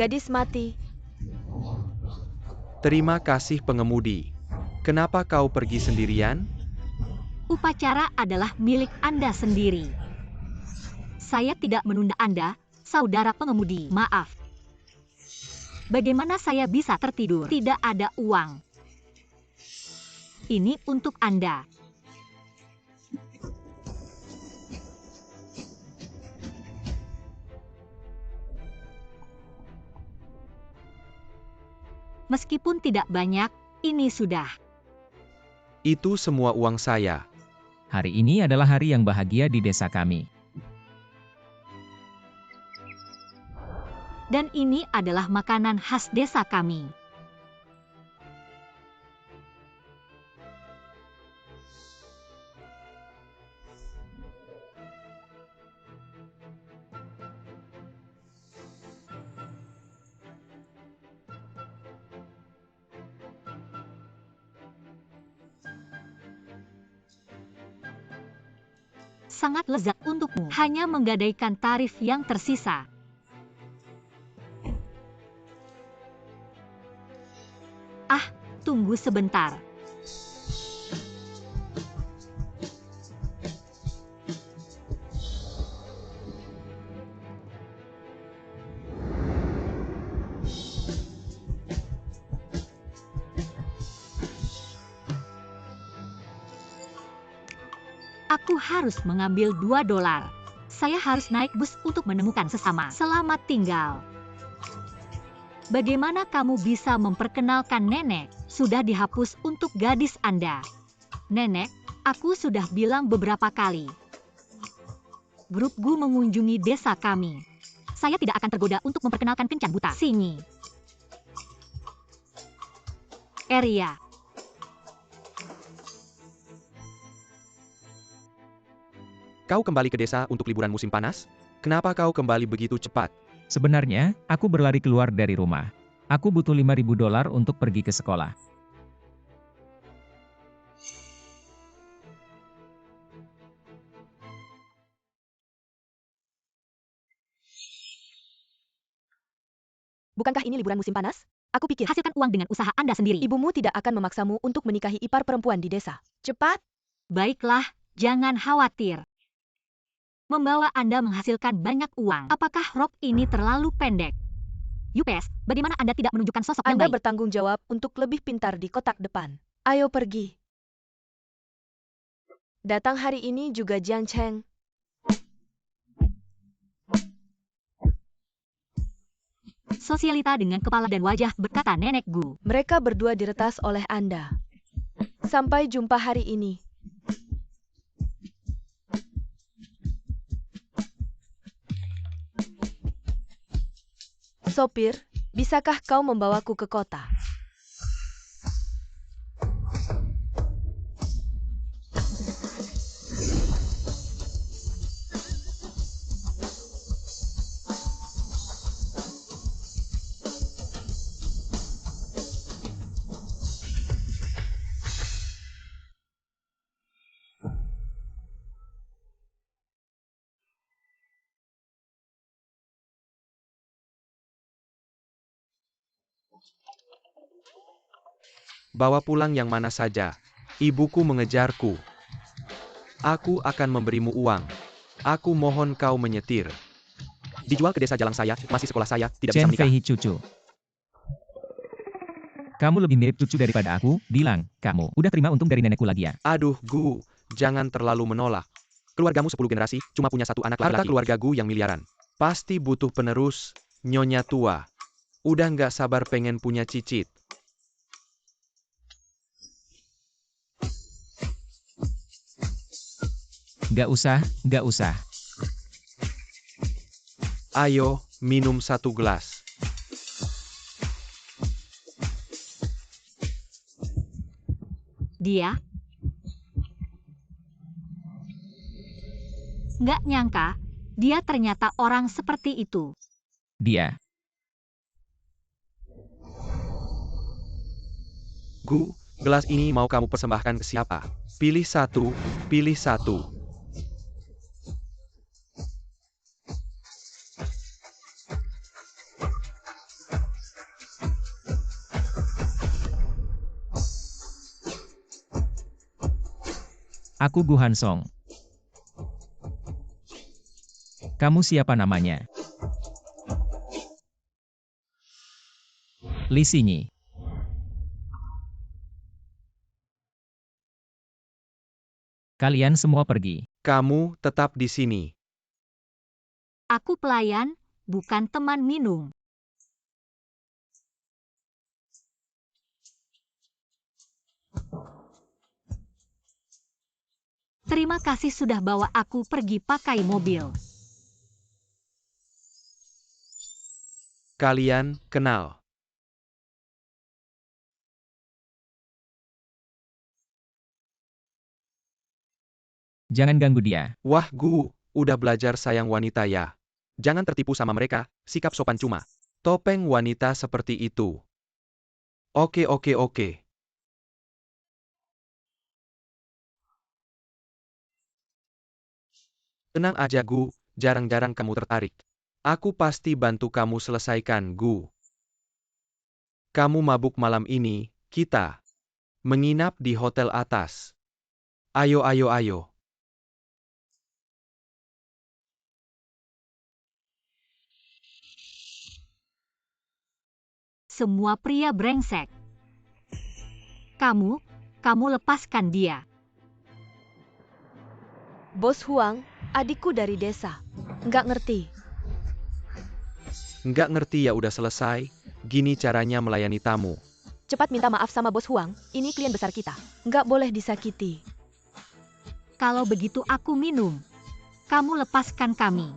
gadis mati. Terima kasih pengemudi. Kenapa kau pergi sendirian? Upacara adalah milik Anda sendiri. Saya tidak menunda Anda, saudara pengemudi. Maaf. Bagaimana saya bisa tertidur? Tidak ada uang. Ini untuk Anda. Meskipun tidak banyak, ini sudah. Itu semua uang saya. Hari ini adalah hari yang bahagia di desa kami. Dan ini adalah makanan khas desa kami. Sangat lezat untukmu, hanya menggadaikan tarif yang tersisa. Ah, tunggu sebentar. Aku harus mengambil $2. Saya harus naik bus untuk menemukan sesama. Selamat tinggal. Bagaimana kamu bisa memperkenalkan nenek? Sudah dihapus untuk gadis Anda. Nenek, aku sudah bilang beberapa kali. Grup Gu mengunjungi desa kami. Saya tidak akan tergoda untuk memperkenalkan kencan buta. Sini. Eria. Kau kembali ke desa untuk liburan musim panas? Kenapa kau kembali begitu cepat? Sebenarnya, aku berlari keluar dari rumah. Aku butuh $5.000 untuk pergi ke sekolah. Bukankah ini liburan musim panas? Aku pikir Hasilkan uang dengan usaha Anda sendiri. ibumu tidak akan memaksamu untuk menikahi ipar perempuan di desa. Cepat! Baiklah, jangan khawatir. Membawa Anda menghasilkan banyak uang. Apakah rok ini terlalu pendek? Yupes, bagaimana Anda tidak menunjukkan sosok yang Anda baik? bertanggung jawab untuk lebih pintar di kotak depan. Ayo pergi. Datang hari ini juga Jiang Cheng. Sosialita dengan kepala dan wajah, berkata Nenek Gu. Mereka berdua diretas oleh Anda. Sampai jumpa hari ini. Sopir, bisakah kau membawaku ke kota? Bawa pulang yang mana saja. Ibuku mengejarku. Aku akan memberimu uang. Aku mohon kau menyetir. Dijual ke desa Jalang saya, masih sekolah saya, tidak bisa Chen menikah. Fei cucu. Kamu lebih mirip cucu daripada aku, bilang, kamu. Udah terima untung dari nenekku lagi ya. Aduh, Gu, jangan terlalu menolak. Keluargamu 10 generasi, cuma punya satu anak laki-laki. Harta keluarga Gu yang miliaran. Pasti butuh penerus, nyonya tua. Udah nggak sabar pengen punya cicit. Nggak usah, nggak usah. Ayo, minum 1 gelas. Dia? Nggak nyangka, dia ternyata orang seperti itu. Dia. Gu, gelas ini mau kamu persembahkan ke siapa? Pilih satu, pilih satu. Aku Gu Hansong. Kamu siapa namanya? Li Xinyi. Kalian semua pergi. Kamu tetap di sini. Aku pelayan, bukan teman minum. Terima kasih sudah bawa aku pergi pakai mobil. Kalian kenal. Jangan ganggu dia. Wah Gu, udah belajar sayang wanita ya. Jangan tertipu sama mereka, sikap sopan cuma. Topeng wanita seperti itu. Oke. Tenang aja Gu, jarang-jarang kamu tertarik. Aku pasti bantu kamu selesaikan Gu. Kamu mabuk malam ini, kita menginap di hotel atas. Ayo. Semua pria brengsek. Kamu lepaskan dia. Bos Huang, adikku dari desa. Nggak ngerti. Nggak ngerti ya udah selesai, gini caranya melayani tamu. Cepat minta maaf sama Bos Huang, ini klien besar kita. Nggak boleh disakiti. Kalau begitu aku minum. Kamu lepaskan kami.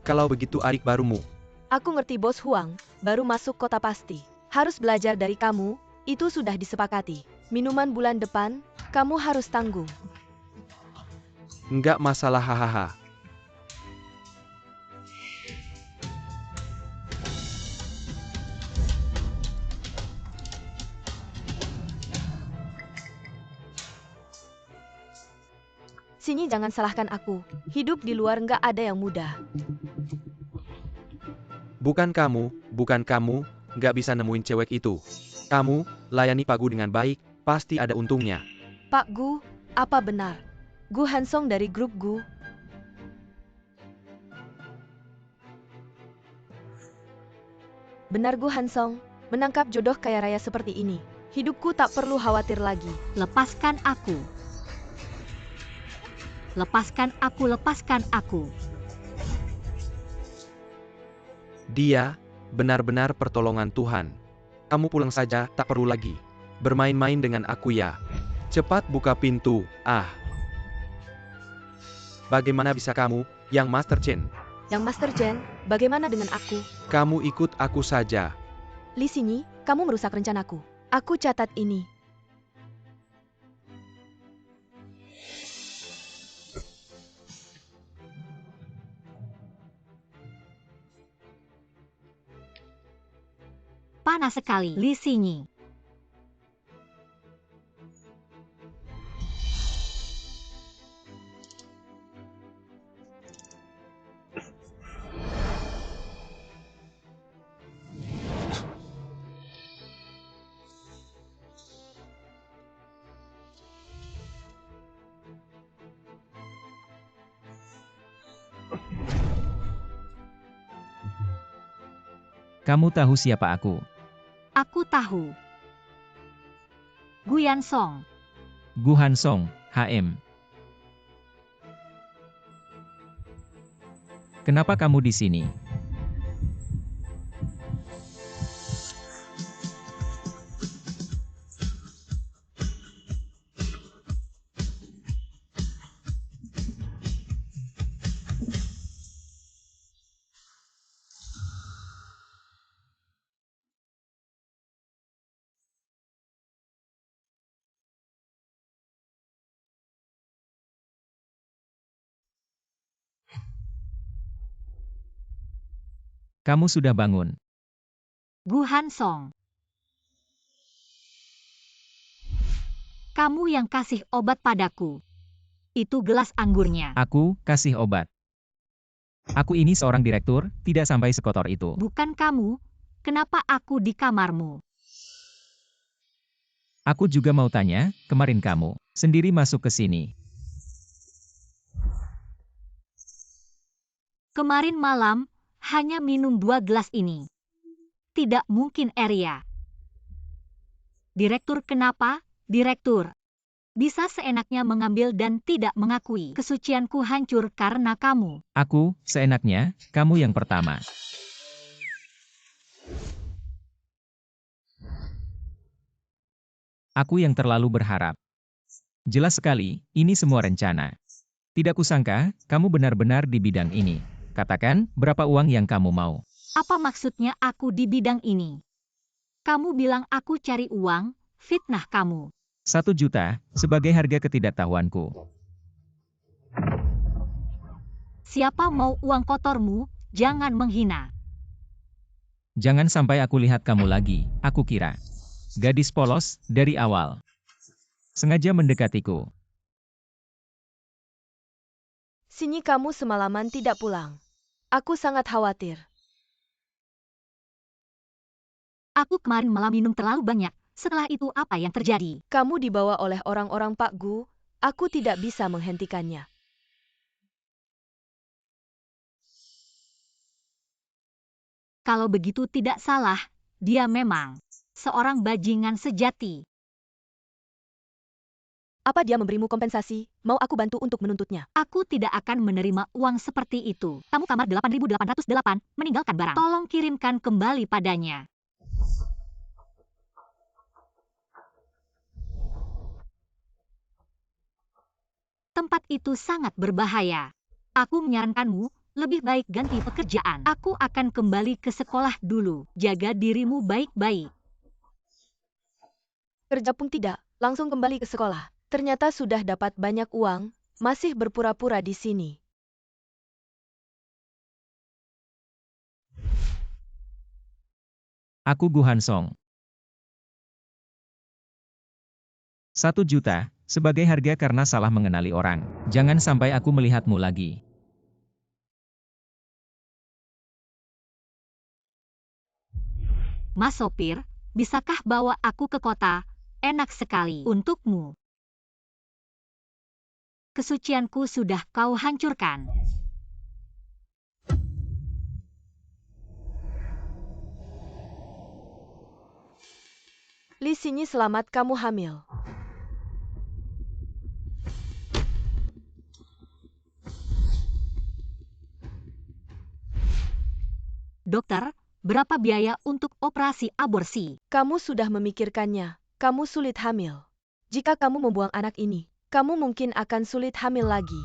Kalau begitu adik barumu. Aku ngerti Bos Huang, baru masuk kota pasti. Harus belajar dari kamu, itu sudah disepakati. Minuman bulan depan, kamu harus tanggung. Nggak masalah hahaha. Sini jangan salahkan aku. Hidup di luar nggak ada yang mudah. Bukan kamu, nggak bisa nemuin cewek itu. Kamu, layani Pak Gu dengan baik, pasti ada untungnya. Pak Gu, apa benar? Gu Hansong dari grup Gu. Benar Gu Hansong, menangkap jodoh kaya raya seperti ini. Hidupku tak perlu khawatir lagi. Lepaskan aku. Lepaskan aku. Dia, benar-benar pertolongan Tuhan. Kamu pulang saja, tak perlu lagi bermain-main dengan aku ya. Cepat buka pintu, Bagaimana bisa kamu, yang Master Chen? Yang Master Chen, bagaimana dengan aku? Kamu ikut aku saja. Li Xinyi, kamu merusak rencanaku. Aku catat ini. Panas sekali, Li Xinyi. Kamu tahu siapa aku? Aku tahu. Gu Hansong. Gu Hansong, HM. Kenapa kamu di sini? Kamu sudah bangun. Gu Hansong. Kamu yang kasih obat padaku. Itu gelas anggurnya. Aku kasih obat. Aku ini seorang direktur, tidak sampai sekotor itu. Bukan kamu. Kenapa aku di kamarmu? Aku juga mau tanya, kemarin kamu sendiri masuk ke sini. Kemarin malam, hanya minum 2 gelas ini. Tidak mungkin, Arya. Direktur, kenapa? Direktur. Bisa seenaknya mengambil dan tidak mengakui. Kesucianku hancur karena kamu. Aku, seenaknya, kamu yang pertama. Aku yang terlalu berharap. Jelas sekali, ini semua rencana. Tidak kusangka, kamu benar-benar di bidang ini. Katakan, berapa uang yang kamu mau? Apa maksudnya aku di bidang ini? Kamu bilang aku cari uang, fitnah kamu. 1 juta, sebagai harga ketidaktahuanku. Siapa mau uang kotormu, jangan menghina. Jangan sampai aku lihat kamu lagi, aku kira. Gadis polos, dari awal. Sengaja mendekatiku. Sinyi kamu semalaman tidak pulang. Aku sangat khawatir. Aku kemarin malam minum terlalu banyak. Setelah itu apa yang terjadi? Kamu dibawa oleh orang-orang Pak Gu, aku tidak bisa menghentikannya. Kalau begitu tidak salah, dia memang seorang bajingan sejati. Apa dia memberimu kompensasi? Mau aku bantu untuk menuntutnya? Aku tidak akan menerima uang seperti itu. Tamu kamar 8808, meninggalkan barang. Tolong kirimkan kembali padanya. Tempat itu sangat berbahaya. Aku menyarankanmu, lebih baik ganti pekerjaan. Aku akan kembali ke sekolah dulu. Jaga dirimu baik-baik. Kerja pun tidak, langsung kembali ke sekolah. Ternyata sudah dapat banyak uang, masih berpura-pura di sini. Aku Gu Hansong. 1 juta, sebagai harga karena salah mengenali orang. Jangan sampai aku melihatmu lagi. Mas sopir, bisakah bawa aku ke kota? Enak sekali untukmu. Kesucianku sudah kau hancurkan. Li Sinyi, selamat, kamu hamil. Dokter, berapa biaya untuk operasi aborsi? Kamu sudah memikirkannya, kamu sulit hamil. Jika kamu membuang anak ini, kamu mungkin akan sulit hamil lagi.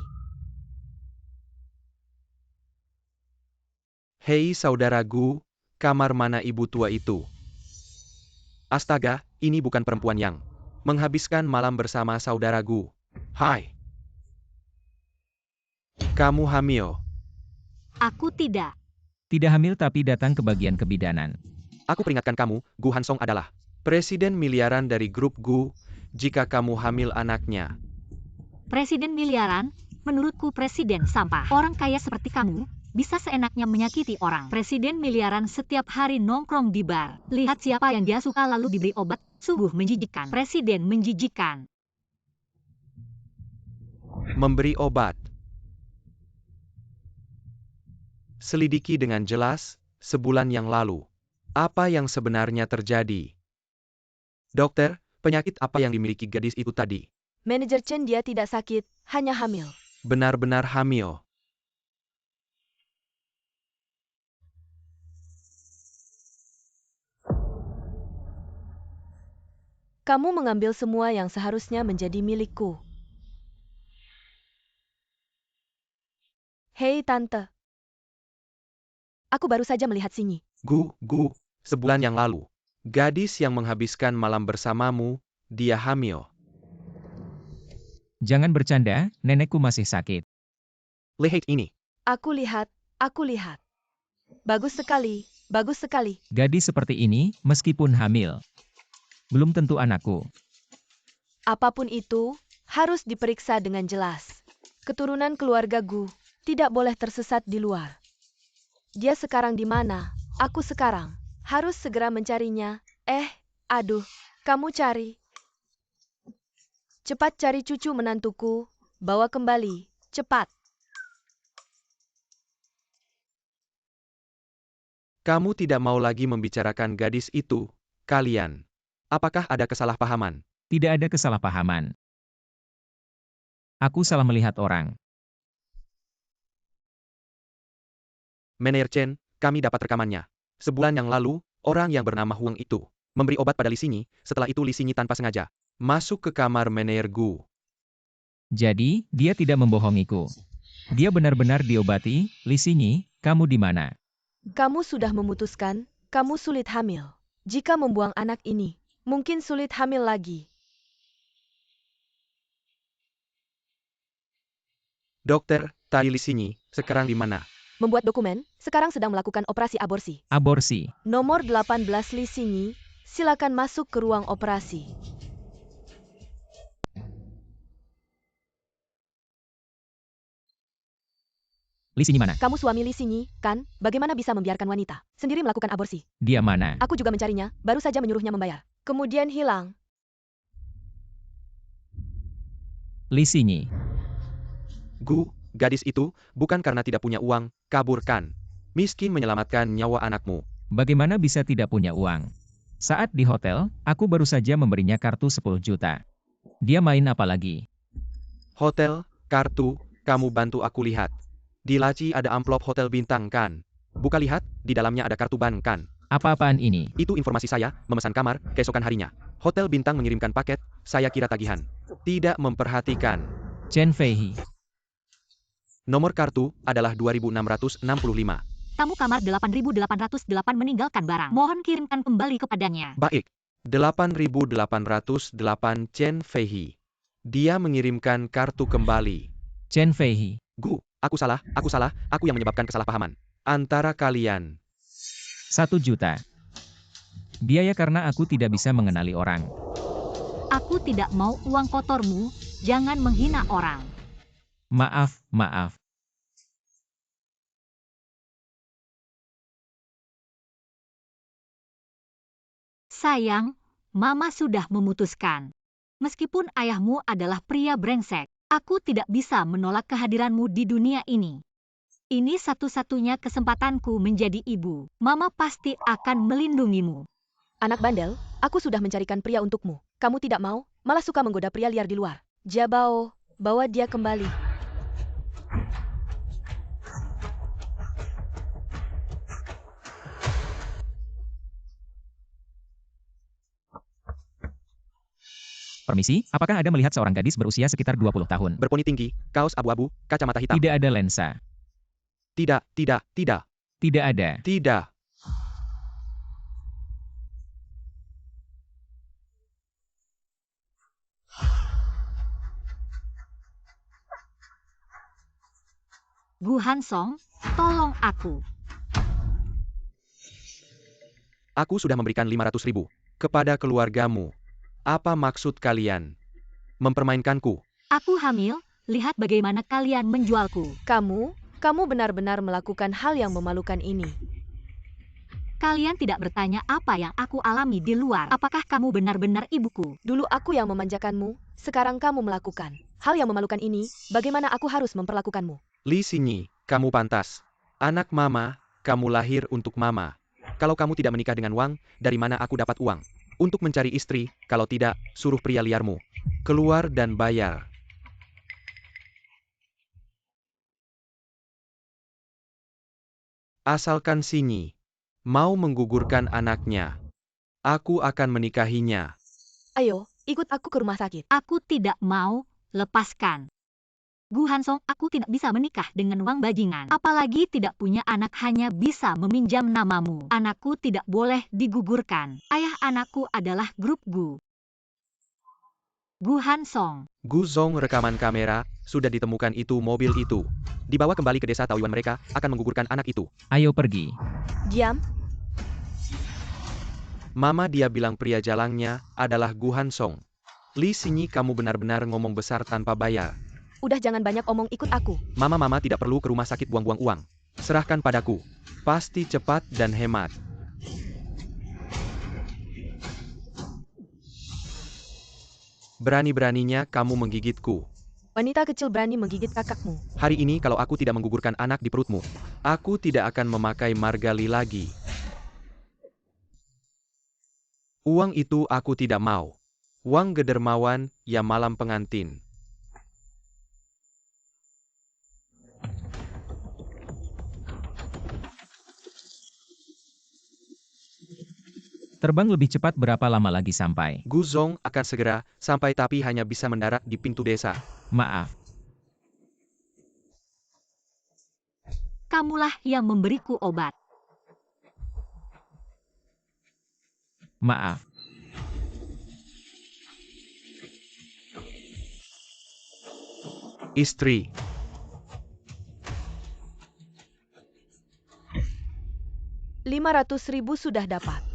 Hei saudara Gu, kamar mana ibu tua itu? Astaga, ini bukan perempuan yang menghabiskan malam bersama saudara Gu. Hai. Kamu hamil. Aku tidak. Tidak hamil tapi datang ke bagian kebidanan. Aku peringatkan kamu, Gu Hansong adalah presiden miliaran dari grup Gu. Jika kamu hamil anaknya, Presiden miliaran? Menurutku presiden sampah. Orang kaya seperti kamu, bisa seenaknya menyakiti orang. Presiden miliaran setiap hari nongkrong di bar. Lihat siapa yang dia suka lalu diberi obat. Sungguh menjijikan. Presiden menjijikan. memberi obat. Selidiki dengan jelas, sebulan yang lalu. Apa yang sebenarnya terjadi? Dokter, penyakit apa yang dimiliki gadis itu tadi? Manajer Chen, dia tidak sakit, hanya hamil. Benar-benar hamil. Kamu mengambil semua yang seharusnya menjadi milikku. Hei tante. Aku baru saja melihat Sinyi. Gu, sebulan yang lalu. Gadis yang menghabiskan malam bersamamu, dia hamil. Jangan bercanda, nenekku masih sakit. Lihat ini. Aku lihat. Bagus sekali, bagus sekali. Gadis seperti ini, meskipun hamil, belum tentu anakku. Apapun itu, harus diperiksa dengan jelas. Keturunan keluarga Gu tidak boleh tersesat di luar. Dia sekarang di mana? Aku sekarang harus segera mencarinya. Aduh, kamu cari. Cepat cari cucu menantuku, bawa kembali, cepat. Kamu tidak mau lagi membicarakan gadis itu, kalian. Apakah ada kesalahpahaman? Tidak ada kesalahpahaman. Aku salah melihat orang. Meneer Chen, kami dapat rekamannya. Sebulan yang lalu, orang yang bernama Huang itu memberi obat pada Li Xinyi, setelah itu Li Xinyi tanpa sengaja masuk ke kamar Meneer Gu. Jadi, dia tidak membohongiku. Dia benar-benar diobati. Li Xinyi, kamu di mana? Kamu sudah memutuskan, kamu sulit hamil. Jika membuang anak ini, mungkin sulit hamil lagi. Dokter, tadi Li Xinyi, sekarang di mana? Membuat dokumen, sekarang sedang melakukan operasi aborsi. Aborsi. Nomor 18 Li Xinyi, silakan masuk ke ruang operasi. Li Xinyi mana? Kamu suami Li Xinyi, kan? Bagaimana bisa membiarkan wanita sendiri melakukan aborsi? Dia mana? Aku juga mencarinya, baru saja menyuruhnya membayar. Kemudian hilang. Li Xinyi. Gu, gadis itu, bukan karena tidak punya uang, kaburkan. Miskin menyelamatkan nyawa anakmu. Bagaimana bisa tidak punya uang? Saat di hotel, aku baru saja memberinya kartu 10 juta. Dia main apa lagi? Hotel, kartu, kamu bantu aku lihat. Di laci ada amplop hotel bintang kan? Buka lihat, di dalamnya ada kartu ban kan? Apa-apaan ini? Itu informasi saya, memesan kamar, keesokan harinya. Hotel bintang mengirimkan paket, saya kira tagihan. Tidak memperhatikan. Chen Feihi. Nomor kartu adalah 2665. Tamu kamar 8808 meninggalkan barang. Mohon kirimkan kembali kepadanya. Baik. 8808 Chen Feihi. Dia mengirimkan kartu kembali. Chen Feihi. Gu, aku salah, aku yang menyebabkan kesalahpahaman. Antara kalian. 1 juta. Biaya karena aku tidak bisa mengenali orang. Aku tidak mau uang kotormu, jangan menghina orang. Maaf, maaf. Sayang, Mama sudah memutuskan. Meskipun ayahmu adalah pria brengsek, aku tidak bisa menolak kehadiranmu di dunia ini. Ini satu-satunya kesempatanku menjadi ibu. Mama pasti akan melindungimu. Anak bandel, aku sudah mencarikan pria untukmu. Kamu tidak mau, malah suka menggoda pria liar di luar. Jabao, bawa dia kembali. Permisi, apakah Anda melihat seorang gadis berusia sekitar 20 tahun? Berponi tinggi, kaos abu-abu, kacamata hitam. Tidak ada lensa. Tidak. Tidak ada. Tidak. Gu Hansong, tolong aku. Aku sudah memberikan 500.000 kepada keluargamu. Apa maksud kalian? Mempermainkanku? Aku hamil, lihat bagaimana kalian menjualku. Kamu benar-benar melakukan hal yang memalukan ini. Kalian tidak bertanya apa yang aku alami di luar. Apakah kamu benar-benar ibuku? Dulu aku yang memanjakanmu, sekarang kamu melakukan hal yang memalukan ini, bagaimana aku harus memperlakukanmu? Li Xinyi, kamu pantas. Anak mama, kamu lahir untuk mama. Kalau kamu tidak menikah dengan Wang, dari mana aku dapat uang? Untuk mencari istri, kalau tidak, suruh pria liarmu keluar dan bayar. Asalkan Xinyi mau menggugurkan anaknya, aku akan menikahinya. Ayo, ikut aku ke rumah sakit. Aku tidak mau, lepaskan. Gu Hansong, aku tidak bisa menikah dengan Wang bajingan. Apalagi tidak punya anak hanya bisa meminjam namamu. Anakku tidak boleh digugurkan. Ayah anakku adalah grup Gu. Gu Hansong. Gu Zong rekaman kamera, sudah ditemukan itu mobil itu. Dibawa kembali ke desa Taoyuan mereka, akan menggugurkan anak itu. Ayo pergi. Diam. Mama dia bilang pria jalangnya adalah Gu Hansong. Li Xinyi, kamu benar-benar ngomong besar tanpa bayar. Udah jangan banyak omong, ikut aku. Mama tidak perlu ke rumah sakit buang-buang uang. Serahkan padaku. Pasti cepat dan hemat. Berani-beraninya kamu menggigitku. Wanita kecil berani menggigit kakakmu. Hari ini kalau aku tidak menggugurkan anak di perutmu, aku tidak akan memakai margali lagi. Uang itu aku tidak mau. Uang gedermawan, ya malam pengantin. Terbang lebih cepat berapa lama lagi sampai? Guzong akan segera sampai tapi hanya bisa mendarat di pintu desa. Maaf, Kamulah yang memberiku obat. maaf. Istri. Rp500.000 sudah dapat.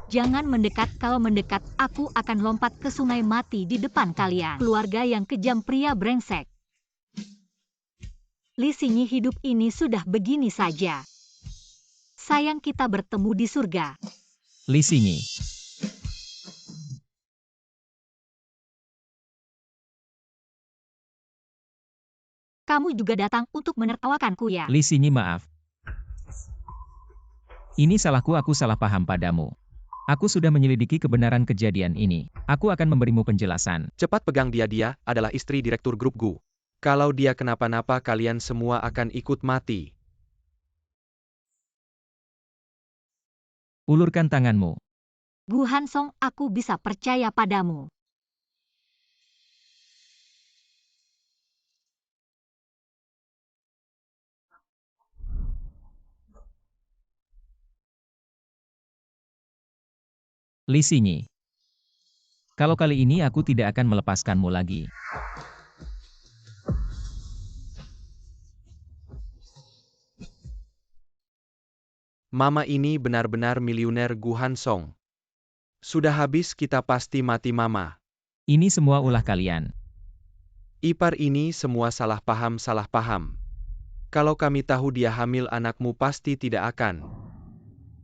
Jangan mendekat, kalau mendekat aku akan lompat ke sungai mati di depan kalian. Keluarga yang kejam, pria brengsek. Li Xingyi, hidup ini sudah begini saja. Sayang kita bertemu di surga. Li Xingyi. Kamu juga datang untuk menertawakanku ya? Li Xingyi, maaf. Ini salahku, aku salah paham padamu. Aku sudah menyelidiki kebenaran kejadian ini. Aku akan memberimu penjelasan. Cepat pegang dia, dia adalah istri direktur grup Gu. Kalau dia kenapa-napa kalian semua akan ikut mati. Ulurkan tanganmu. Gu Hansong, aku bisa percaya padamu. Li Xingyi. Kalau kali ini aku tidak akan melepaskanmu lagi. Mama ini benar-benar miliuner Gu Hansong. Sudah habis kita pasti mati mama. Ini semua ulah kalian. Ipar ini semua salah paham. Kalau kami tahu dia hamil anakmu pasti tidak akan.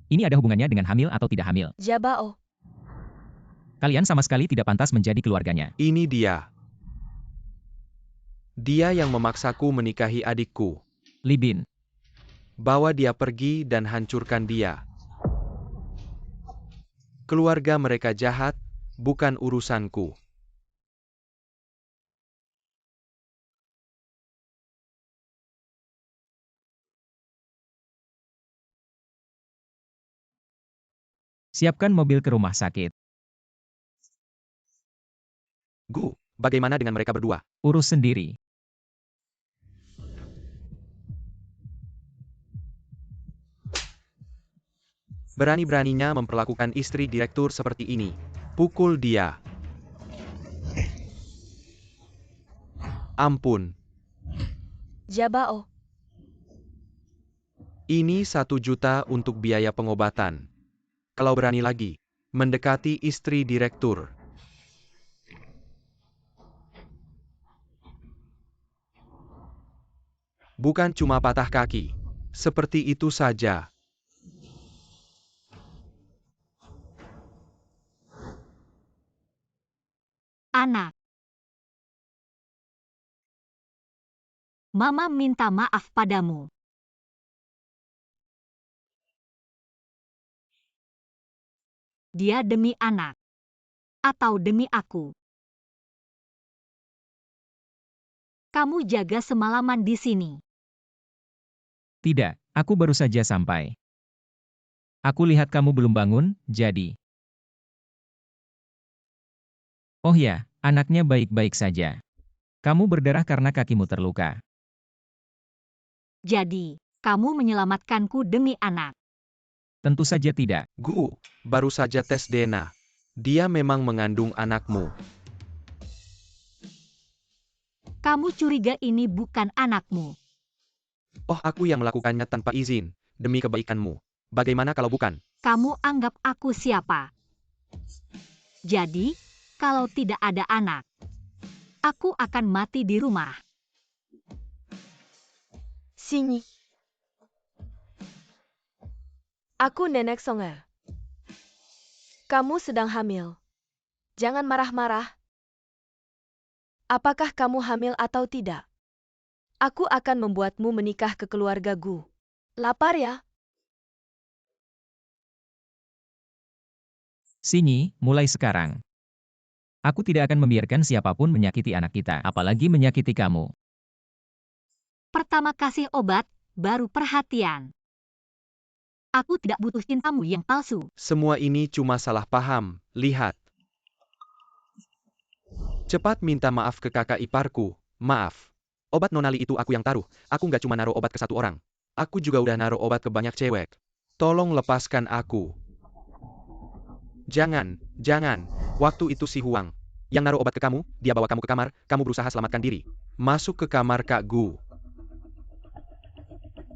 Ini ada hubungannya dengan hamil atau tidak hamil. Jabao. Kalian sama sekali tidak pantas menjadi keluarganya. Ini dia. Dia yang memaksaku menikahi adikku. Li Bin. Bawa dia pergi dan hancurkan dia. Keluarga mereka jahat, bukan urusanku. Siapkan mobil ke rumah sakit. Gu, bagaimana dengan mereka berdua? Urus sendiri. Berani-beraninya memperlakukan istri direktur seperti ini. Pukul dia. Ampun. Jabao. Ini 1 juta untuk biaya pengobatan. Kalau berani lagi, mendekati istri direktur. Bukan cuma patah kaki. Seperti itu saja. Anak. Mama minta maaf padamu. Dia demi anak. Atau demi aku. Kamu jaga semalaman di sini. Tidak, aku baru saja sampai. Aku lihat kamu belum bangun, jadi. Oh ya, anaknya baik-baik saja. Kamu berdarah karena kakimu terluka. Jadi, kamu menyelamatkanku demi anak. Tentu saja tidak. Gu, baru saja tes DNA. Dia memang mengandung anakmu. Kamu curiga ini bukan anakmu. Oh, aku yang melakukannya tanpa izin, demi kebaikanmu. Bagaimana kalau bukan? Kamu anggap aku siapa? Jadi, kalau tidak ada anak, aku akan mati di rumah. Xingyi. Aku Nenek Songer. Kamu sedang hamil. Jangan marah-marah. Apakah kamu hamil atau tidak? Aku akan membuatmu menikah ke keluarga Gu. Lapar ya? Sini, mulai sekarang. Aku tidak akan membiarkan siapapun menyakiti anak kita, apalagi menyakiti kamu. Pertama kasih obat, baru perhatian. Aku tidak butuh cintamu yang palsu. Semua ini cuma salah paham, lihat. Cepat minta maaf ke kakak iparku, maaf. Obat nonali itu aku yang taruh, aku nggak cuma naruh obat ke satu orang. Aku juga udah naruh obat ke banyak cewek. Tolong lepaskan aku. Jangan, waktu itu si Huang yang naruh obat ke kamu, dia bawa kamu ke kamar, kamu berusaha selamatkan diri. Masuk ke kamar Kak Gu.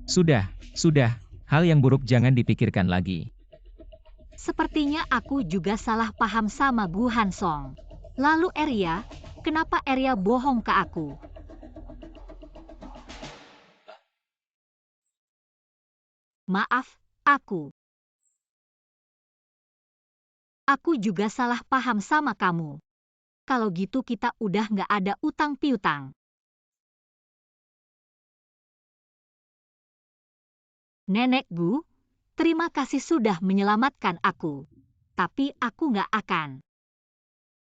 Sudah. Hal yang buruk jangan dipikirkan lagi. Sepertinya aku juga salah paham sama Gu Hansong. Lalu Arya, kenapa Arya bohong ke aku? Maaf, aku juga salah paham sama kamu. Kalau gitu kita udah nggak ada utang piutang. Nenek Gu, terima kasih sudah menyelamatkan aku. Tapi aku nggak akan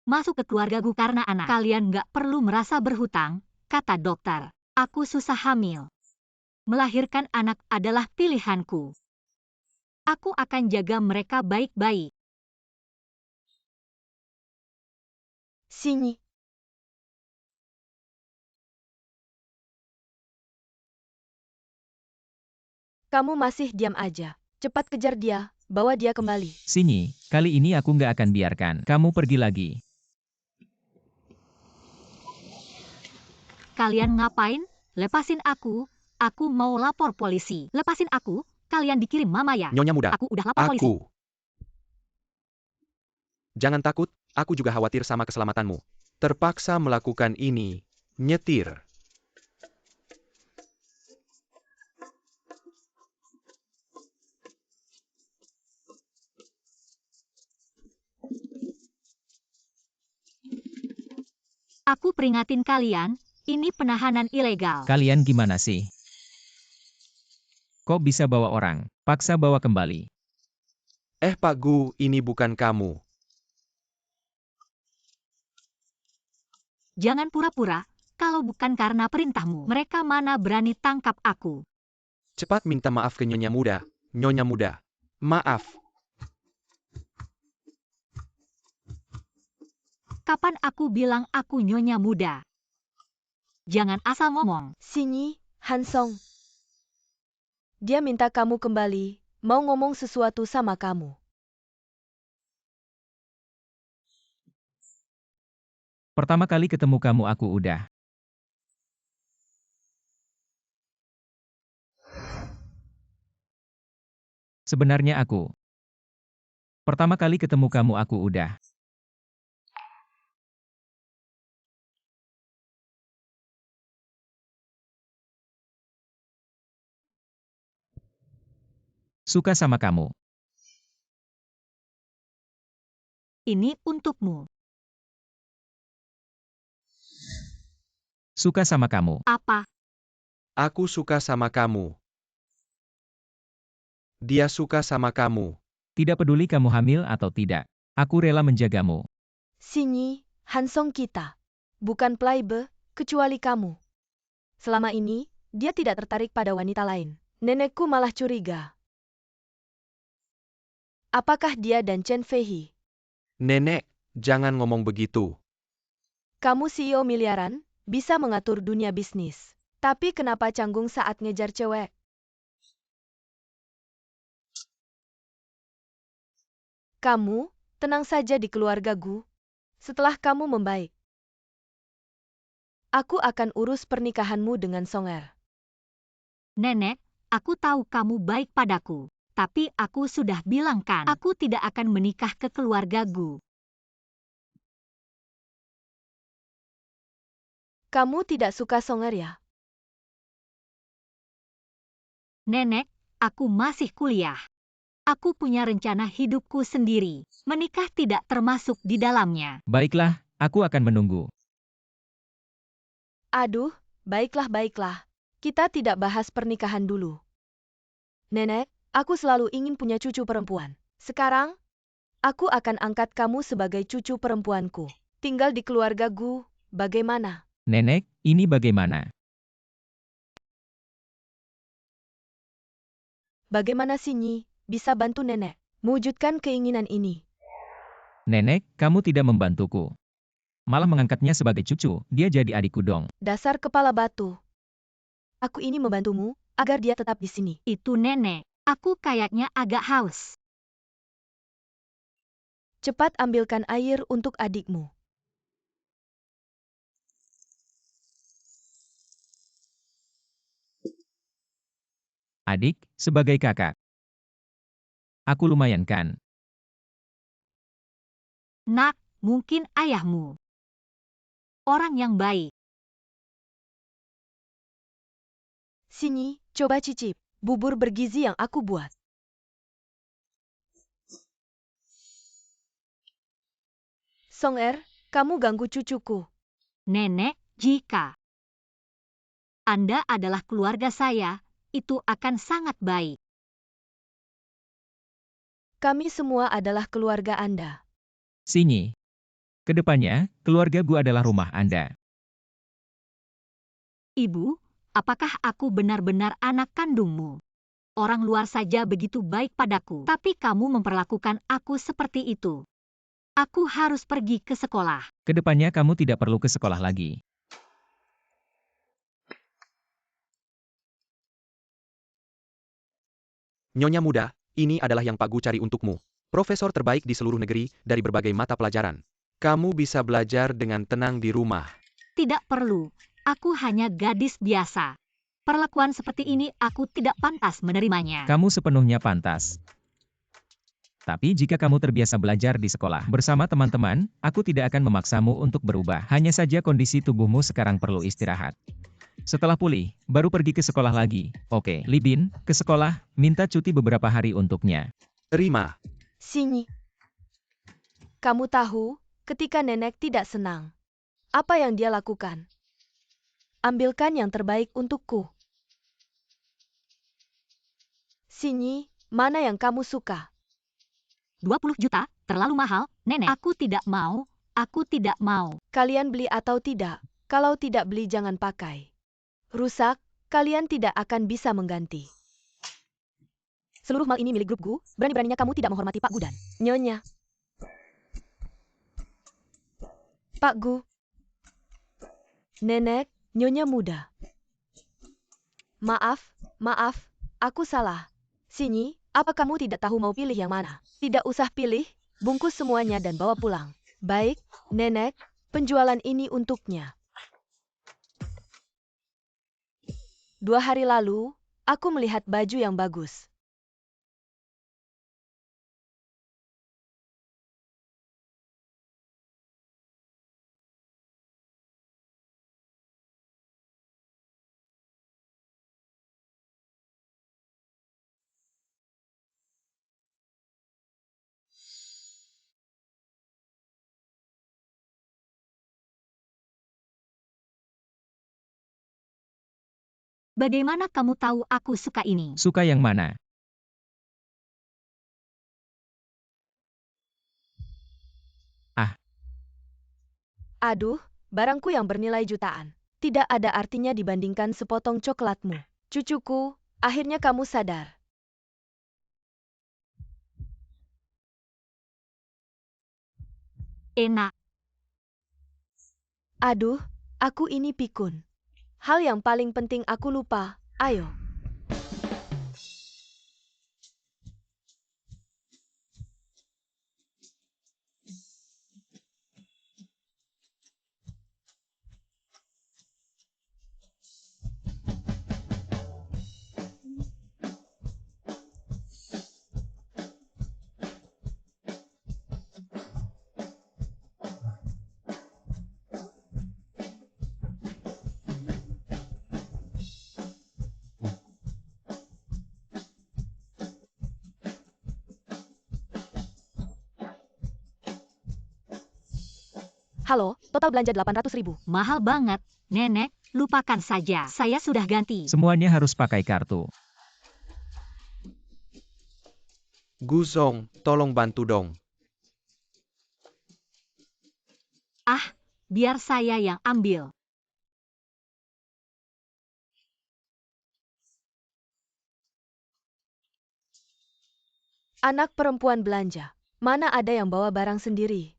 masuk ke keluarga Gu karena anak kalian nggak perlu merasa berhutang, kata dokter. Aku susah hamil. Melahirkan anak adalah pilihanku. Aku akan jaga mereka baik-baik. Sini. Kamu masih diam aja. Cepat kejar dia, bawa dia kembali. Sini, kali ini aku nggak akan biarkan kamu pergi lagi. Kalian ngapain? Lepasin aku mau lapor polisi. Lepasin aku, kalian dikirim mama ya. Nyonya muda, Aku udah lapor polisi. aku. Jangan takut, aku juga khawatir sama keselamatanmu. Terpaksa melakukan ini, nyetir. Aku peringatin kalian, ini penahanan ilegal. Kalian gimana sih? Kok bisa bawa orang? Paksa bawa kembali. Pak Gu, ini bukan kamu. Jangan pura-pura, kalau bukan karena perintahmu, mereka mana berani tangkap aku. Cepat minta maaf ke Nyonya muda. Nyonya muda. Maaf. Kapan aku bilang aku nyonya muda? Jangan asal ngomong. Sini, Hansong. Dia minta kamu kembali, mau ngomong sesuatu sama kamu. Pertama kali ketemu kamu aku udah. Sebenarnya aku. Pertama kali ketemu kamu aku udah. Suka sama kamu. Ini untukmu. Suka sama kamu. Apa? Aku suka sama kamu. Dia suka sama kamu. Tidak peduli kamu hamil atau tidak. Aku rela menjagamu. Sini, Hansong kita. Bukan playboy, kecuali kamu. Selama ini, dia tidak tertarik pada wanita lain. Nenekku malah curiga. Apakah dia dan Chen Feihi? Nenek, jangan ngomong begitu. Kamu CEO miliaran, bisa mengatur dunia bisnis. Tapi kenapa canggung saat ngejar cewek? Kamu, tenang saja di keluarga Gu. Setelah kamu membaik, aku akan urus pernikahanmu dengan Songer. Nenek, aku tahu kamu baik padaku. Tapi aku sudah bilang kan, aku tidak akan menikah ke keluarga Gu. Kamu tidak suka Songer ya? Nenek, aku masih kuliah. Aku punya rencana hidupku sendiri. Menikah tidak termasuk di dalamnya. Baiklah, aku akan menunggu. Aduh, baiklah. Kita tidak bahas pernikahan dulu. Nenek, aku selalu ingin punya cucu perempuan. Sekarang, aku akan angkat kamu sebagai cucu perempuanku. Tinggal di keluarga Gu, bagaimana? Nenek, ini bagaimana? Bagaimana Sinyi bisa bantu nenek mewujudkan keinginan ini? Nenek, kamu tidak membantuku. Malah mengangkatnya sebagai cucu, dia jadi adikku dong. Dasar kepala batu. Aku ini membantumu agar dia tetap di sini. Itu nenek. Aku kayaknya agak haus. Cepat ambilkan air untuk adikmu. Adik, sebagai kakak. Aku lumayan kan? Nak, mungkin ayahmu. Orang yang baik. Sinyi, coba cicip bubur bergizi yang aku buat. Song-er, kamu ganggu cucuku. Nenek, jika Anda adalah keluarga saya, itu akan sangat baik. Kami semua adalah keluarga Anda. Sinyi. Kedepannya, keluarga gua adalah rumah Anda. Ibu, apakah aku benar-benar anak kandungmu? Orang luar saja begitu baik padaku, tapi kamu memperlakukan aku seperti itu. Aku harus pergi ke sekolah. Kedepannya kamu tidak perlu ke sekolah lagi. Nyonya muda, ini adalah yang Pak Gu cari untukmu. Profesor terbaik di seluruh negeri dari berbagai mata pelajaran. Kamu bisa belajar dengan tenang di rumah. Tidak perlu, aku hanya gadis biasa. Perlakuan seperti ini aku tidak pantas menerimanya. Kamu sepenuhnya pantas. Tapi jika kamu terbiasa belajar di sekolah bersama teman-teman, aku tidak akan memaksamu untuk berubah. Hanya saja kondisi tubuhmu sekarang perlu istirahat. Setelah pulih, baru pergi ke sekolah lagi. Oke, Li Bin, ke sekolah, minta cuti beberapa hari untuknya. Terima. Sinyi. Kamu tahu, ketika nenek tidak senang, apa yang dia lakukan? Ambilkan yang terbaik untukku. Sinyi, mana yang kamu suka? 20 juta, terlalu mahal, nenek. Aku tidak mau. Kalian beli atau tidak? Kalau tidak beli jangan pakai. Rusak, kalian tidak akan bisa mengganti. Seluruh mal ini milik grup Gu, berani-beraninya kamu tidak menghormati Pak Gu dan Nyonya. Pak Gu. Nenek, Nyonya muda. Maaf, aku salah. Sinyi, apa kamu tidak tahu mau pilih yang mana? Tidak usah pilih, bungkus semuanya dan bawa pulang. Baik, nenek, penjualan ini untuknya. 2 hari lalu, aku melihat baju yang bagus. Bagaimana kamu tahu aku suka ini? Suka yang mana? Aduh, barangku yang bernilai jutaan. Tidak ada artinya dibandingkan sepotong coklatmu. Cucuku, akhirnya kamu sadar. Enak. Aduh, aku ini pikun. Hal yang paling penting aku lupa. Ayo. Halo, total belanja 800.000. Mahal banget, Nenek, lupakan saja. Saya sudah ganti. Semuanya harus pakai kartu. Guzong, tolong bantu dong. Ah, biar saya yang ambil. Anak perempuan belanja. Mana ada yang bawa barang sendiri?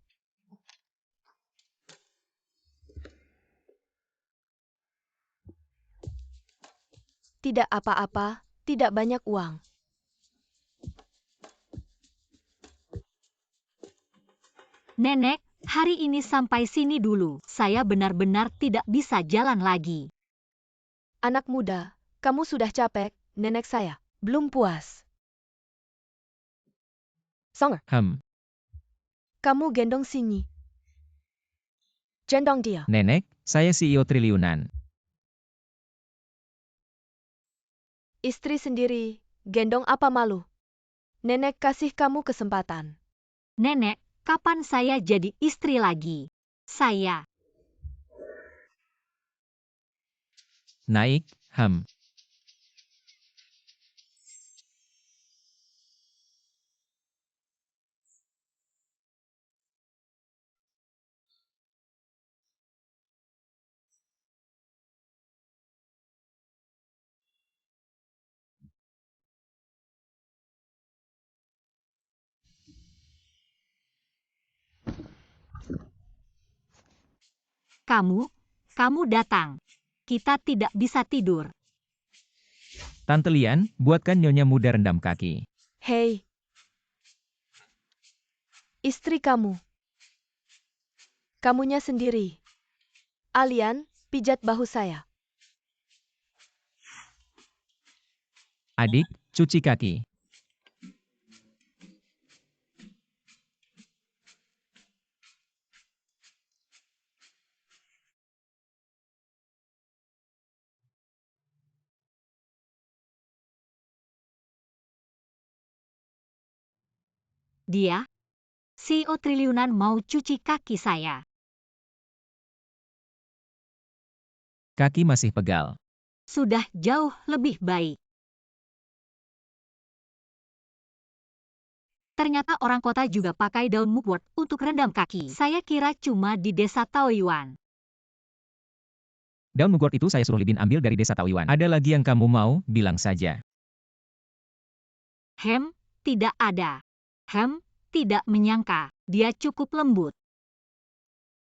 Tidak apa-apa, tidak banyak uang. Nenek, hari ini sampai sini dulu. Saya benar-benar tidak bisa jalan lagi. Anak muda, kamu sudah capek, nenek saya. Belum puas. Songer, kamu gendong sini. Gendong dia. Nenek, saya CEO triliunan. Istri sendiri, gendong apa malu? Nenek kasih kamu kesempatan. Nenek, kapan saya jadi istri lagi? Saya. Naik, Kamu datang. Kita tidak bisa tidur. Tante Lian, buatkan Nyonya Muda rendam kaki. Hei. Istri kamu. Kamunya sendiri. Alian, pijat bahu saya. Adik, cuci kaki. Dia, CEO triliunan mau cuci kaki saya. Kaki masih pegal. Sudah jauh lebih baik. Ternyata orang kota juga pakai daun mugwort untuk rendam kaki. Saya kira cuma di desa Taoyuan. Daun mugwort itu saya suruh Libin ambil dari desa Taoyuan. Ada lagi yang kamu mau, bilang saja. Tidak ada. Tidak menyangka. Dia cukup lembut.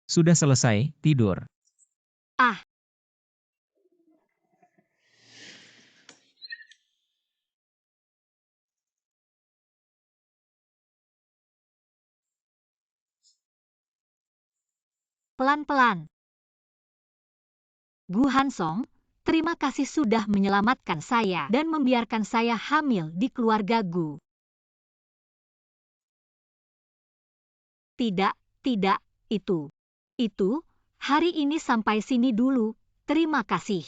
Sudah selesai, tidur. Ah. Pelan-pelan. Gu Hansong, terima kasih sudah menyelamatkan saya dan membiarkan saya hamil di keluarga Gu. Tidak, itu, hari ini sampai sini dulu, terima kasih.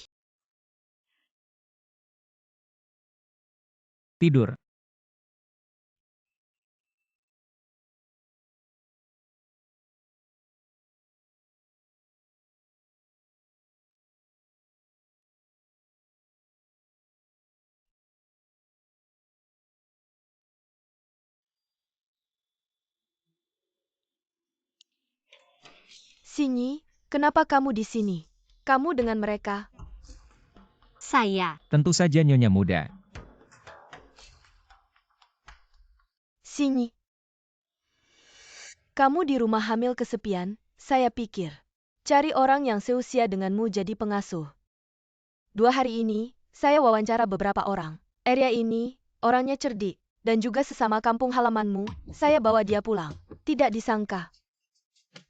Tidur. Sinyi, kenapa kamu di sini? Kamu dengan mereka? Saya. Tentu saja Nyonya Muda. Sinyi. Kamu di rumah hamil kesepian, saya pikir. Cari orang yang seusia denganmu jadi pengasuh. 2 hari ini, saya wawancara beberapa orang. Area ini, orangnya cerdik, dan juga sesama kampung halamanmu, saya bawa dia pulang. Tidak disangka.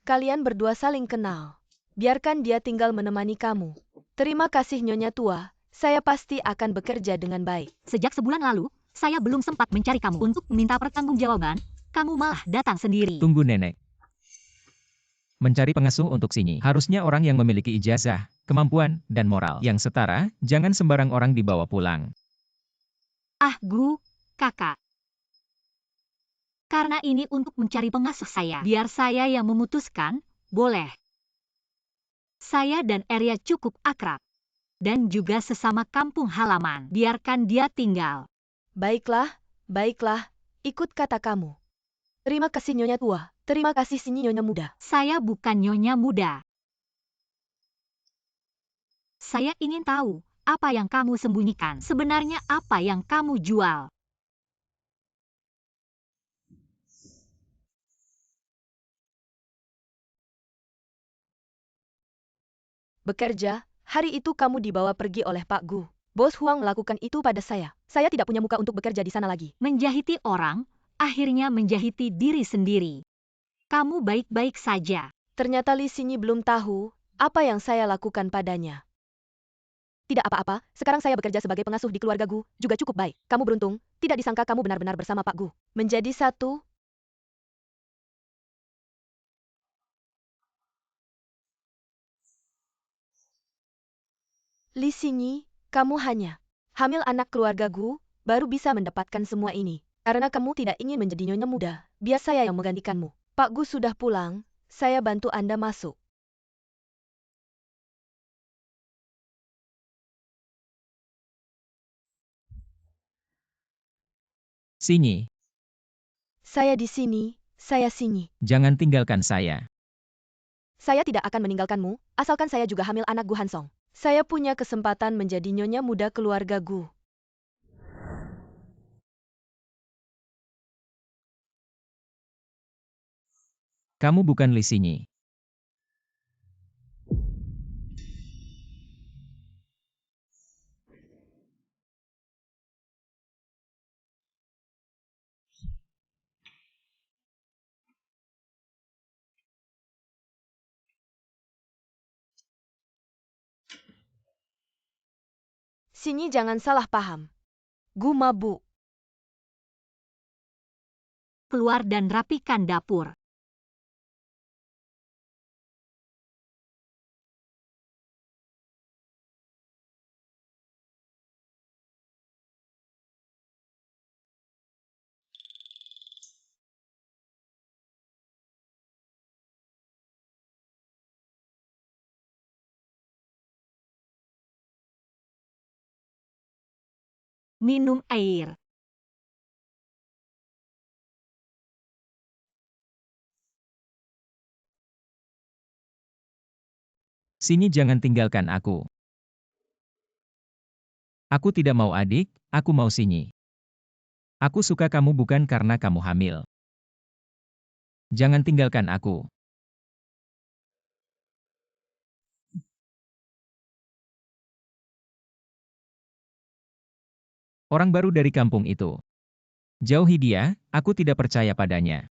Kalian berdua saling kenal. Biarkan dia tinggal menemani kamu. Terima kasih Nyonya tua, saya pasti akan bekerja dengan baik. Sejak sebulan lalu, saya belum sempat mencari kamu untuk meminta pertanggungjawaban. Kamu malah datang sendiri. Tunggu Nenek. Mencari pengasuh untuk Sinyi. Harusnya orang yang memiliki ijazah, kemampuan, dan moral yang setara, jangan sembarang orang dibawa pulang. Ah Gu, kakak. Karena ini untuk mencari pengasuh saya. Biar saya yang memutuskan, Boleh. Saya dan Arya cukup akrab. Dan juga sesama kampung halaman. Biarkan dia tinggal. Baiklah, baiklah, ikut kata kamu. Terima kasih Nyonya tua, terima kasih Sinyi Nyonya muda. Saya bukan nyonya muda. Saya ingin tahu apa yang kamu sembunyikan. Sebenarnya apa yang kamu jual? Bekerja, hari itu kamu dibawa pergi oleh Pak Gu. Bos Huang melakukan itu pada saya. Saya tidak punya muka untuk bekerja di sana lagi. Menjahiti orang, akhirnya menjahiti diri sendiri. Kamu baik-baik saja. Ternyata Li Sinyi belum tahu apa yang saya lakukan padanya. Tidak apa-apa, sekarang saya bekerja sebagai pengasuh di keluarga Gu, juga cukup baik. Kamu beruntung, tidak disangka kamu benar-benar bersama Pak Gu. Menjadi satu. Li Sinyi, kamu hanya hamil anak keluarga Gu, baru bisa mendapatkan semua ini. Karena kamu tidak ingin menjadi nyonya muda, biar saya yang menggantikanmu. Pak Gu sudah pulang, saya bantu Anda masuk. Sinyi, Saya di sini, saya Sinyi. jangan tinggalkan saya. Saya tidak akan meninggalkanmu, asalkan saya juga hamil anak Gu Hansong. Saya punya kesempatan menjadi nyonya muda keluarga Gu. Kamu bukan Li Sinyi. Sinyi jangan salah paham. Gu mabuk. Keluar dan rapikan dapur. Minum air. Sinyi jangan tinggalkan aku. Aku tidak mau adik, aku mau Sinyi. Aku suka kamu bukan karena kamu hamil. Jangan tinggalkan aku. Orang baru dari kampung itu. Jauhi dia, aku tidak percaya padanya.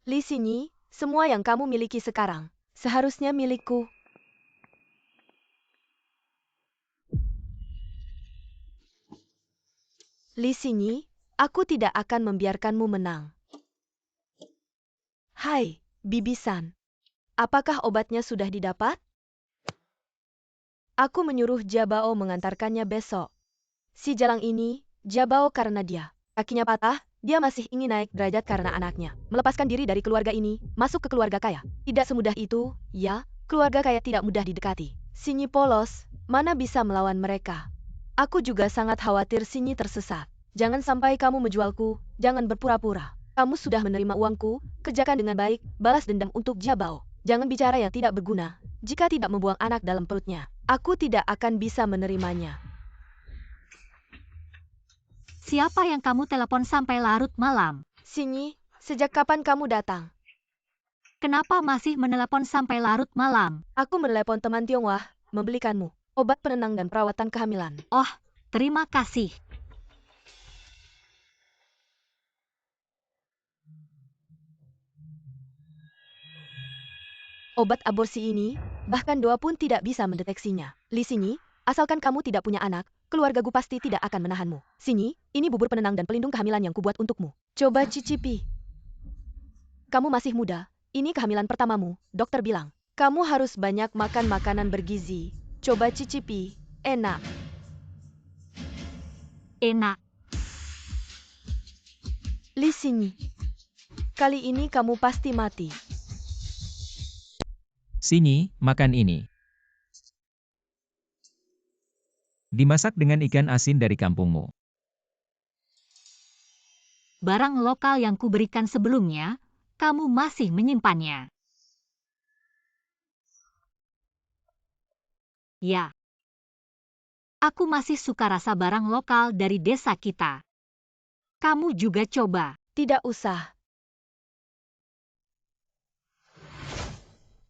Li Sinyi, semua yang kamu miliki sekarang, seharusnya milikku. Li Sinyi, aku tidak akan membiarkanmu menang. Hai, Bibi-san. Apakah obatnya sudah didapat? Aku menyuruh Jabao mengantarkannya besok. Si Jalang ini, Jabao karena dia kakinya patah, dia masih ingin naik derajat karena anaknya. Melepaskan diri dari keluarga ini, masuk ke keluarga kaya. Tidak semudah itu, ya, keluarga kaya tidak mudah didekati. Sinyi polos, mana bisa melawan mereka? Aku juga sangat khawatir Sinyi tersesat. Jangan sampai kamu menjualku, jangan berpura-pura. Kamu sudah menerima uangku, kerjakan dengan baik, balas dendam untuk Jabao. Jangan bicara yang tidak berguna. Jika tidak membuang anak dalam perutnya, aku tidak akan bisa menerimanya. Siapa yang kamu telepon sampai larut malam? Sinyi, sejak kapan kamu datang? Kenapa masih menelepon sampai larut malam? Aku menelepon teman Tionghoa, membelikanmu obat penenang dan perawatan kehamilan. Oh, terima kasih. Obat aborsi ini, bahkan doa pun tidak bisa mendeteksinya. Li Sinyi, asalkan kamu tidak punya anak, keluarga Gu pasti tidak akan menahanmu. Sinyi, ini bubur penenang dan pelindung kehamilan yang kubuat untukmu. Coba cicipi. Kamu masih muda, ini kehamilan pertamamu, dokter bilang. Kamu harus banyak makan makanan bergizi. Coba cicipi, enak. Enak. Li Xinyi, kali ini kamu pasti mati. Sini, makan ini. Dimasak dengan ikan asin dari kampungmu. Barang lokal yang kuberikan sebelumnya, kamu masih menyimpannya. Ya. Aku masih suka rasa barang lokal dari desa kita. Kamu juga coba. Tidak usah.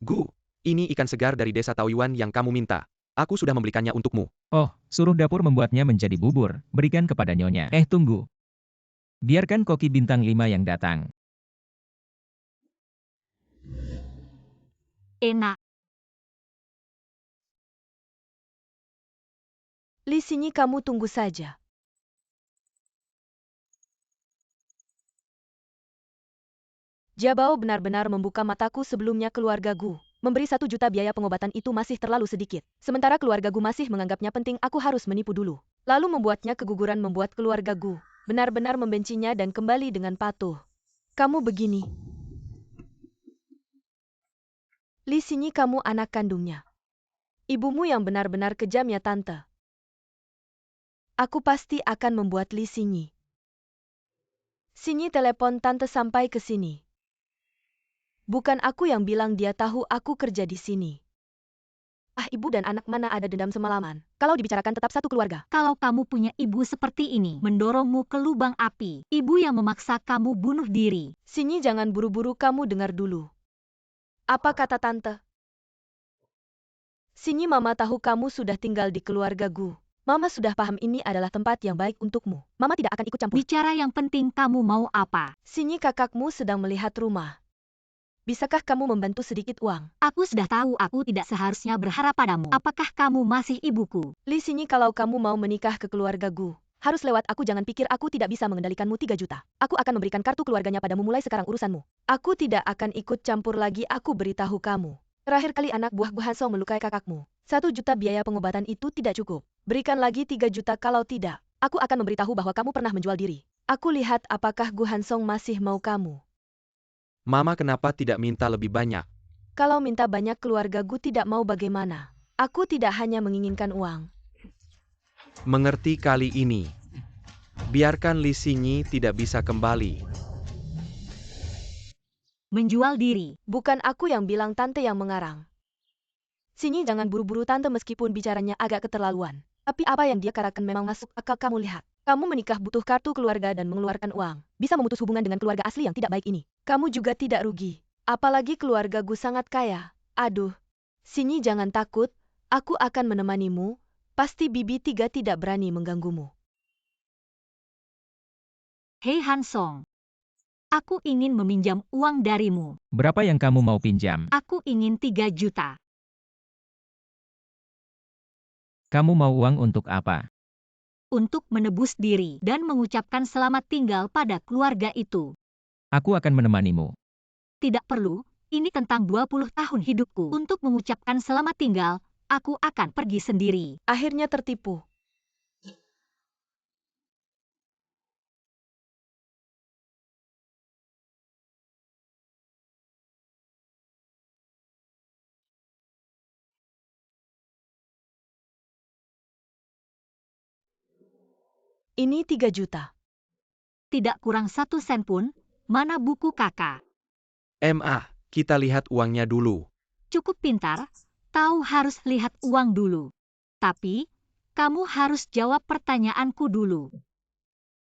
Gu, ini ikan segar dari desa Taoyuan yang kamu minta. Aku sudah membelikannya untukmu. Oh, suruh dapur membuatnya menjadi bubur, berikan kepada nyonya. Tunggu. Biarkan koki bintang 5 yang datang. Enak. Li Xinyi, kamu tunggu saja. Jabao benar-benar membuka mataku sebelumnya keluarga Gu. Memberi 1 juta biaya pengobatan itu masih terlalu sedikit. Sementara keluarga Gu masih menganggapnya penting, aku harus menipu dulu. Lalu membuatnya keguguran membuat keluarga Gu benar-benar membencinya dan kembali dengan patuh. Kamu begini. Li Xinyi, kamu anak kandungnya. Ibumu yang benar-benar kejam ya tante. Aku pasti akan membuat Li Xinyi. Xinyi, telepon tante sampai ke sini. Bukan aku yang bilang dia tahu aku kerja di sini. Ah, ibu dan anak mana ada dendam semalaman. Kalau dibicarakan tetap satu keluarga. Kalau kamu punya ibu seperti ini, mendorongmu ke lubang api. Ibu yang memaksa kamu bunuh diri. Xinyi, jangan buru-buru, kamu dengar dulu. Apa kata tante? Xinyi, mama tahu kamu sudah tinggal di keluarga Gu. Mama sudah paham ini adalah tempat yang baik untukmu. Mama tidak akan ikut campur. Bicara yang penting, kamu mau apa? Xinyi, kakakmu sedang melihat rumah. Bisakah kamu membantu sedikit uang? Aku sudah tahu aku tidak seharusnya berharap padamu. Apakah kamu masih ibuku? Li Xinyi, kalau kamu mau menikah ke keluarga Gu, harus lewat aku. Jangan pikir aku tidak bisa mengendalikanmu 3 juta. Aku akan memberikan kartu keluarganya padamu mulai sekarang urusanmu. Aku tidak akan ikut campur lagi, aku beritahu kamu. Terakhir kali anak buah Gu Hansong melukai kakakmu. 1 juta biaya pengobatan itu tidak cukup. Berikan lagi 3 juta, kalau tidak, aku akan memberitahu bahwa kamu pernah menjual diri. Aku lihat apakah Gu Hansong masih mau kamu. Mama kenapa tidak minta lebih banyak? Kalau minta banyak keluarga Gu tidak mau bagaimana? Aku tidak hanya menginginkan uang. Mengerti kali ini. Biarkan Li Xinyi tidak bisa kembali. Menjual diri. Bukan aku yang bilang, tante yang mengarang. Xinyi, jangan buru-buru tante, meskipun bicaranya agak keterlaluan. Tapi apa yang dia katakan memang masuk akal. Kamu lihat. Kamu menikah butuh kartu keluarga dan mengeluarkan uang. Bisa memutus hubungan dengan keluarga asli yang tidak baik ini. Kamu juga tidak rugi. Apalagi keluarga Gu sangat kaya. Aduh. Xinyi, jangan takut. Aku akan menemanimu. Pasti Bibi 3 tidak berani mengganggumu. Hei Hansong. Aku ingin meminjam uang darimu. Berapa yang kamu mau pinjam? Aku ingin 3 juta. Kamu mau uang untuk apa? Untuk menebus diri dan mengucapkan selamat tinggal pada keluarga itu. Aku akan menemanimu. Tidak perlu, ini tentang 20 tahun hidupku. Untuk mengucapkan selamat tinggal, aku akan pergi sendiri. Akhirnya tertipu. Ini 3 juta. Tidak kurang 1 sen pun. Mana buku kakak? Kita lihat uangnya dulu. Cukup pintar, tahu harus lihat uang dulu. Tapi, kamu harus jawab pertanyaanku dulu.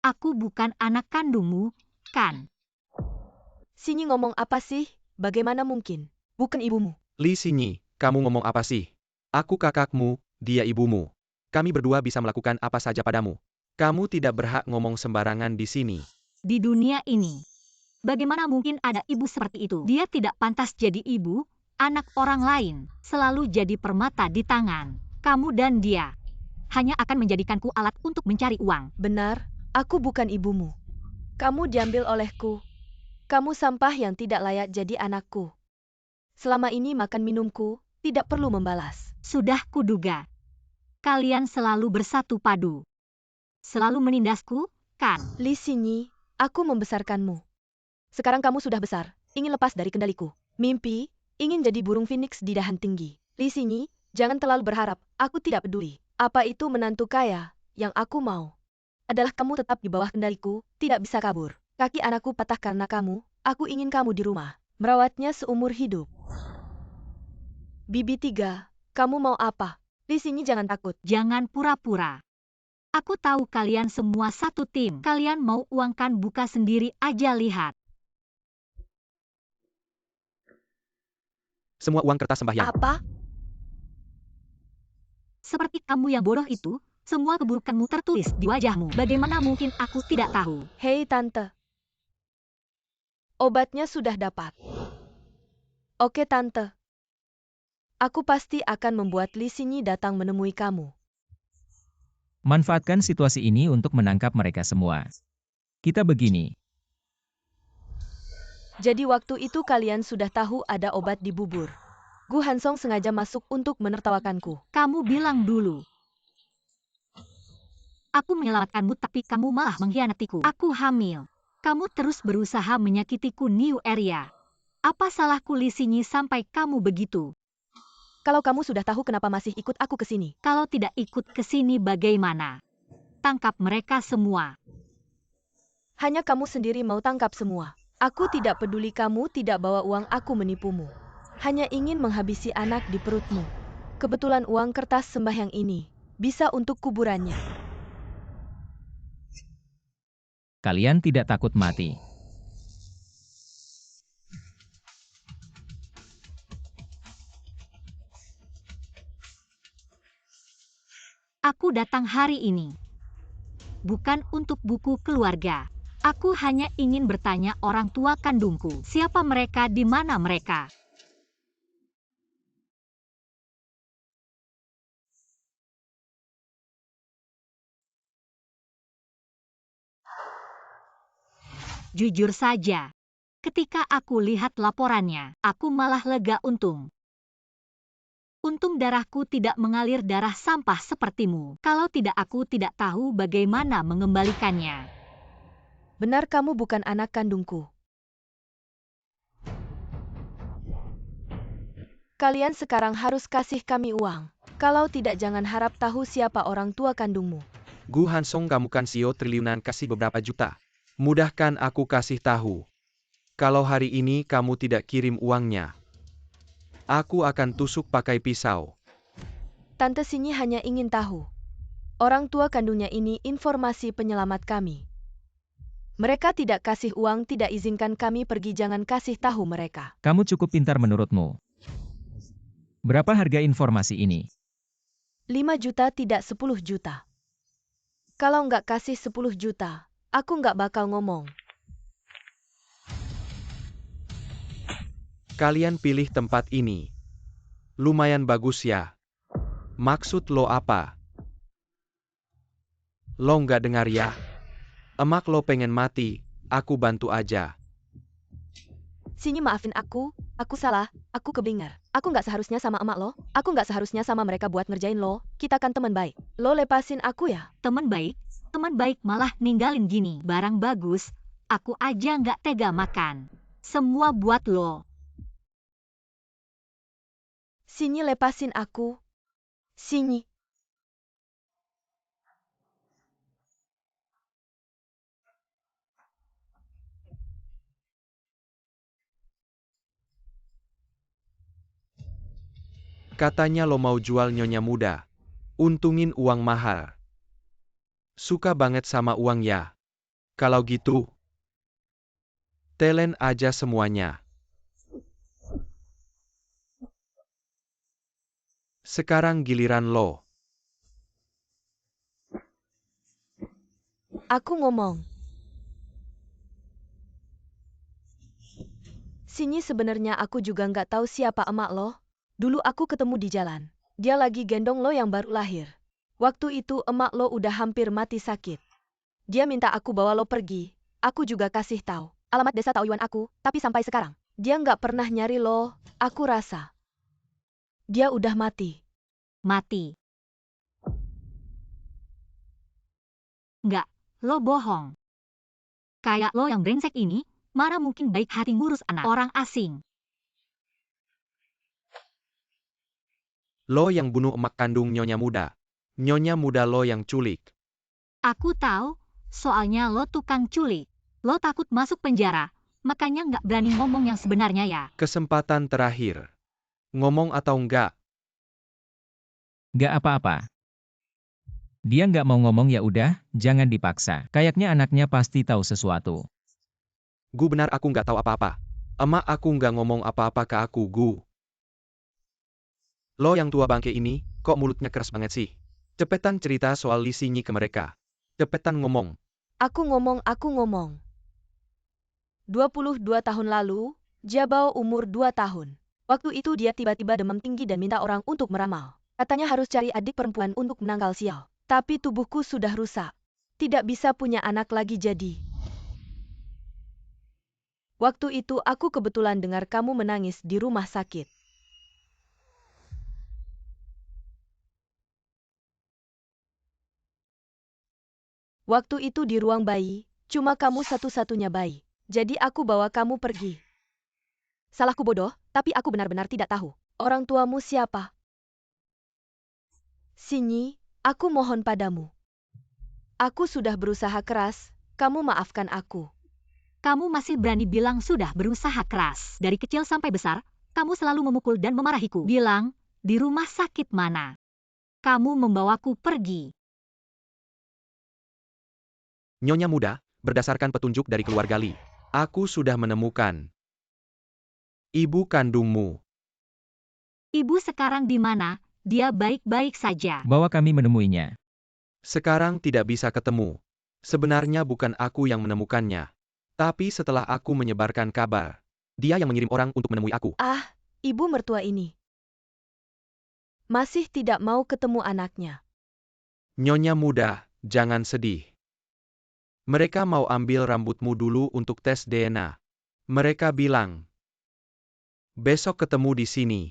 Aku bukan anak kandungmu, kan? Xinyi, ngomong apa sih? Bagaimana mungkin? Bukan ibumu. Li Xinyi, kamu ngomong apa sih? Aku kakakmu, dia ibumu. Kami berdua bisa melakukan apa saja padamu. Kamu tidak berhak ngomong sembarangan di sini. Di dunia ini, bagaimana mungkin ada ibu seperti itu? Dia tidak pantas jadi ibu, anak orang lain. Selalu jadi permata di tangan. Kamu dan dia hanya akan menjadikanku alat untuk mencari uang. Benar, aku bukan ibumu. Kamu diambil olehku. Kamu sampah yang tidak layak jadi anakku. Selama ini makan minumku, tidak perlu membalas. Sudah kuduga. Kalian selalu bersatu padu. Selalu menindasku, kan? Li Xinyi, Aku membesarkanmu. Sekarang kamu sudah besar, ingin lepas dari kendaliku. Mimpi, ingin jadi burung phoenix di dahan tinggi. Li Xinyi, jangan terlalu berharap, aku tidak peduli. Apa itu menantu kaya? Yang aku mau adalah kamu tetap di bawah kendaliku, tidak bisa kabur. Kaki anakku patah karena kamu, aku ingin kamu di rumah. Merawatnya seumur hidup. Bibi 3, kamu mau apa? Li Xinyi jangan takut. Jangan pura-pura. Aku tahu kalian semua satu tim. Kalian mau uang kan, buka sendiri aja lihat. Semua uang kertas sembahyang. Apa? Seperti kamu yang bodoh itu, semua keburukanmu tertulis di wajahmu. Bagaimana mungkin aku tidak tahu? Hei tante. Obatnya sudah dapat. Oke tante. Aku pasti akan membuat Li Xinyi datang menemui kamu. Manfaatkan situasi ini untuk menangkap mereka semua. Kita begini. Jadi waktu itu kalian sudah tahu ada obat di bubur. Gu Hansong sengaja masuk untuk menertawakanku. Kamu bilang dulu. Aku menyelamatkanmu tapi kamu malah mengkhianatiku. Aku hamil. Kamu terus berusaha menyakitiku, New Area. Apa salahku, Li Xinyi, sampai kamu begitu? Kalau kamu sudah tahu kenapa masih ikut aku ke sini? Kalau tidak ikut ke sini bagaimana? Tangkap mereka semua. Hanya kamu sendiri mau tangkap semua. Aku tidak peduli kamu tidak bawa uang, aku menipumu. Hanya ingin menghabisi anak di perutmu. Kebetulan uang kertas sembahyang ini bisa untuk kuburannya. Kalian tidak takut mati. Aku datang hari ini bukan untuk buku keluarga. Aku hanya ingin bertanya orang tua kandungku. Siapa mereka, di mana mereka? Jujur saja, ketika aku lihat laporannya, aku malah lega. Untung darahku tidak mengalir darah sampah sepertimu. Kalau tidak, aku tidak tahu bagaimana mengembalikannya. Benar, kamu bukan anak kandungku. Kalian sekarang harus kasih kami uang. Kalau tidak, jangan harap tahu siapa orang tua kandungmu. Gu Hansong, kamu kan CEO triliunan, kasih beberapa juta. Mudahkan aku kasih tahu. Kalau hari ini kamu tidak kirim uangnya, aku akan tusuk pakai pisau. Tante Xinyi hanya ingin tahu. Orang tua kandungnya ini informasi penyelamat kami. Mereka tidak kasih uang, tidak izinkan kami pergi, jangan kasih tahu mereka. Kamu cukup pintar menurutmu. Berapa harga informasi ini? 5 juta, tidak 10 juta. Kalau nggak kasih 10 juta, aku nggak bakal ngomong. Kalian pilih tempat ini. Lumayan bagus ya. Maksud lo apa? Lo nggak dengar ya? Emak lo pengen mati, aku bantu aja. Xinyi, maafin aku salah, aku keblinger. Aku nggak seharusnya sama emak lo, aku nggak seharusnya sama mereka buat ngerjain lo, kita kan teman baik. Lo lepasin aku ya. Teman baik malah ninggalin gini. Barang bagus, aku aja nggak tega makan. Semua buat lo. Xinyi, lepasin aku. Xinyi. Katanya lo mau jual nyonya muda. Untungin uang mahal. Suka banget sama uang ya. Kalau gitu, telen aja semuanya. Sekarang giliran lo. Aku ngomong. Xinyi, sebenarnya aku juga nggak tahu siapa emak lo. Dulu aku ketemu di jalan. Dia lagi gendong lo yang baru lahir. Waktu itu emak lo udah hampir mati sakit. Dia minta aku bawa lo pergi. Aku juga kasih tahu alamat desa Taoyuan aku, tapi sampai sekarang dia nggak pernah nyari lo. Aku rasa dia udah mati. Mati. Nggak, lo bohong. Kayak lo yang brengsek ini, mana mungkin baik hati ngurus anak orang asing. Lo yang bunuh emak kandung Nyonya Muda. Nyonya Muda lo yang culik. Aku tahu, soalnya lo tukang culik. Lo takut masuk penjara, makanya nggak berani ngomong yang sebenarnya ya. Kesempatan terakhir. Ngomong atau enggak? Gak apa-apa. Dia nggak mau ngomong ya udah, jangan dipaksa. Kayaknya anaknya pasti tahu sesuatu. Gu benar aku nggak tahu apa-apa. Emak aku nggak ngomong apa-apa ke aku, Gu. Lo yang tua bangke ini, kok mulutnya keras banget sih? Cepetan cerita soal Li Xinyi ke mereka. Cepetan ngomong. Aku ngomong. 22 tahun lalu, Jabao umur 2 tahun. Waktu itu dia tiba-tiba demam tinggi dan minta orang untuk meramal. Katanya harus cari adik perempuan untuk menangkal sial. Tapi tubuhku sudah rusak. Tidak bisa punya anak lagi jadi. Waktu itu aku kebetulan dengar kamu menangis di rumah sakit. Waktu itu di ruang bayi, cuma kamu satu-satunya bayi. Jadi aku bawa kamu pergi. Salahku bodoh, tapi aku benar-benar tidak tahu. Orang tuamu siapa? Xinyi, aku mohon padamu. Aku sudah berusaha keras, kamu maafkan aku. Kamu masih berani bilang sudah berusaha keras. Dari kecil sampai besar, kamu selalu memukul dan memarahiku. Bilang, di rumah sakit mana? Kamu membawaku pergi. Nyonya Muda, berdasarkan petunjuk dari keluarga Li, aku sudah menemukan ibu kandungmu. Ibu sekarang di mana? Dia baik-baik saja. Bawa kami menemuinya. Sekarang tidak bisa ketemu. Sebenarnya bukan aku yang menemukannya. Tapi setelah aku menyebarkan kabar, dia yang mengirim orang untuk menemui aku. Ah, ibu mertua ini. Masih tidak mau ketemu anaknya. Nyonya Muda, jangan sedih. Mereka mau ambil rambutmu dulu untuk tes DNA. Mereka bilang, besok ketemu di sini.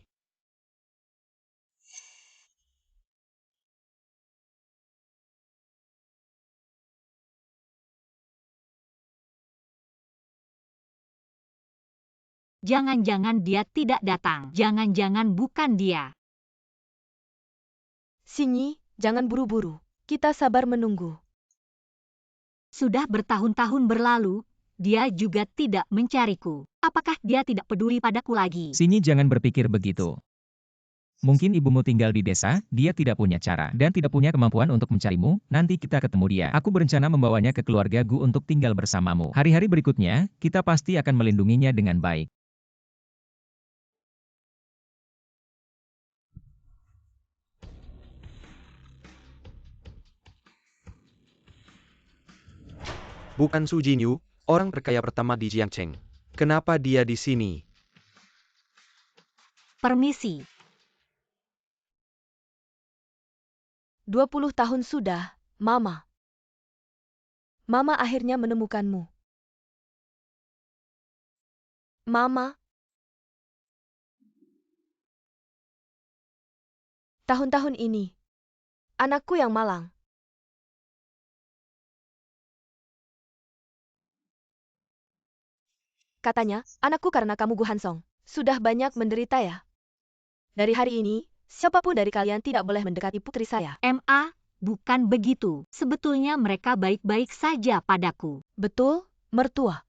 Jangan-jangan dia tidak datang. Jangan-jangan bukan dia. Xinyi, jangan buru-buru. Kita sabar menunggu. Sudah bertahun-tahun berlalu, dia juga tidak mencariku. Apakah dia tidak peduli padaku lagi? Xinyi jangan berpikir begitu. Mungkin ibumu tinggal di desa, dia tidak punya cara, dan tidak punya kemampuan untuk mencarimu, nanti kita ketemu dia. Aku berencana membawanya ke keluarga Gu untuk tinggal bersamamu. Hari-hari berikutnya, kita pasti akan melindunginya dengan baik. Bukan Su Jinyu, orang terkaya pertama di Jiangcheng. Kenapa dia di sini? Permisi. 20 tahun sudah, Mama. Mama akhirnya menemukanmu. Mama. Tahun-tahun ini. Anakku yang malang. Katanya, anakku karena kamu Gu Hansong. Sudah banyak menderita ya. Dari hari ini, siapapun dari kalian tidak boleh mendekati putri saya. Bukan begitu. Sebetulnya mereka baik-baik saja padaku. Betul, mertua.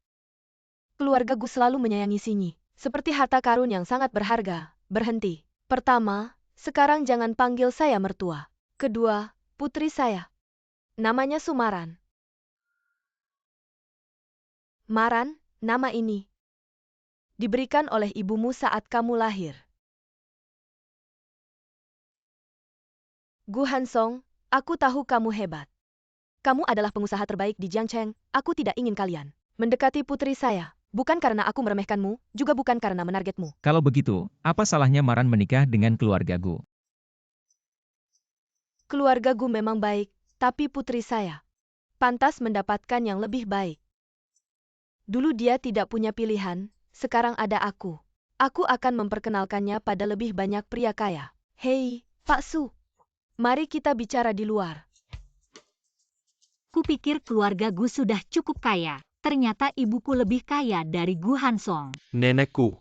Keluarga Gu selalu menyayangi Xinyi. Seperti harta karun yang sangat berharga. Berhenti. Pertama, sekarang jangan panggil saya mertua. Kedua, putri saya. Namanya Sumaran. Maran, nama ini diberikan oleh ibumu saat kamu lahir. Gu Hansong, aku tahu kamu hebat. Kamu adalah pengusaha terbaik di Jiangcheng, aku tidak ingin kalian mendekati putri saya. Bukan karena aku meremehkanmu, juga bukan karena menargetmu. Kalau begitu, apa salahnya Maran menikah dengan keluarga Gu? Keluarga Gu memang baik, tapi putri saya pantas mendapatkan yang lebih baik. Dulu dia tidak punya pilihan, sekarang ada aku. Aku akan memperkenalkannya pada lebih banyak pria kaya. Hei, Pak Su. Mari kita bicara di luar. Kupikir keluarga Gu sudah cukup kaya. Ternyata ibuku lebih kaya dari Gu Hansong. Nenekku.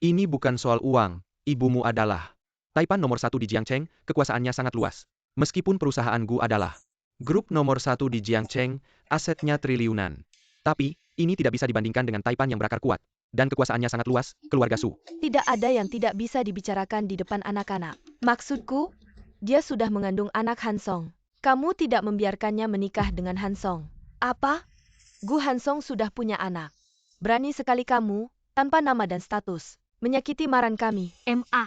Ini bukan soal uang, ibumu adalah Taipan nomor 1 di Jiangcheng, kekuasaannya sangat luas. Meskipun perusahaan Gu adalah grup nomor 1 di Jiangcheng, asetnya triliunan. Tapi, ini tidak bisa dibandingkan dengan Taipan yang berakar kuat. Dan kekuasaannya sangat luas, keluarga Su. Tidak ada yang tidak bisa dibicarakan di depan anak-anak. Maksudku, dia sudah mengandung anak Hansong. Kamu tidak membiarkannya menikah dengan Hansong. Apa? Gu Hansong sudah punya anak. Berani sekali kamu, tanpa nama dan status, menyakiti Maran kami. Ma.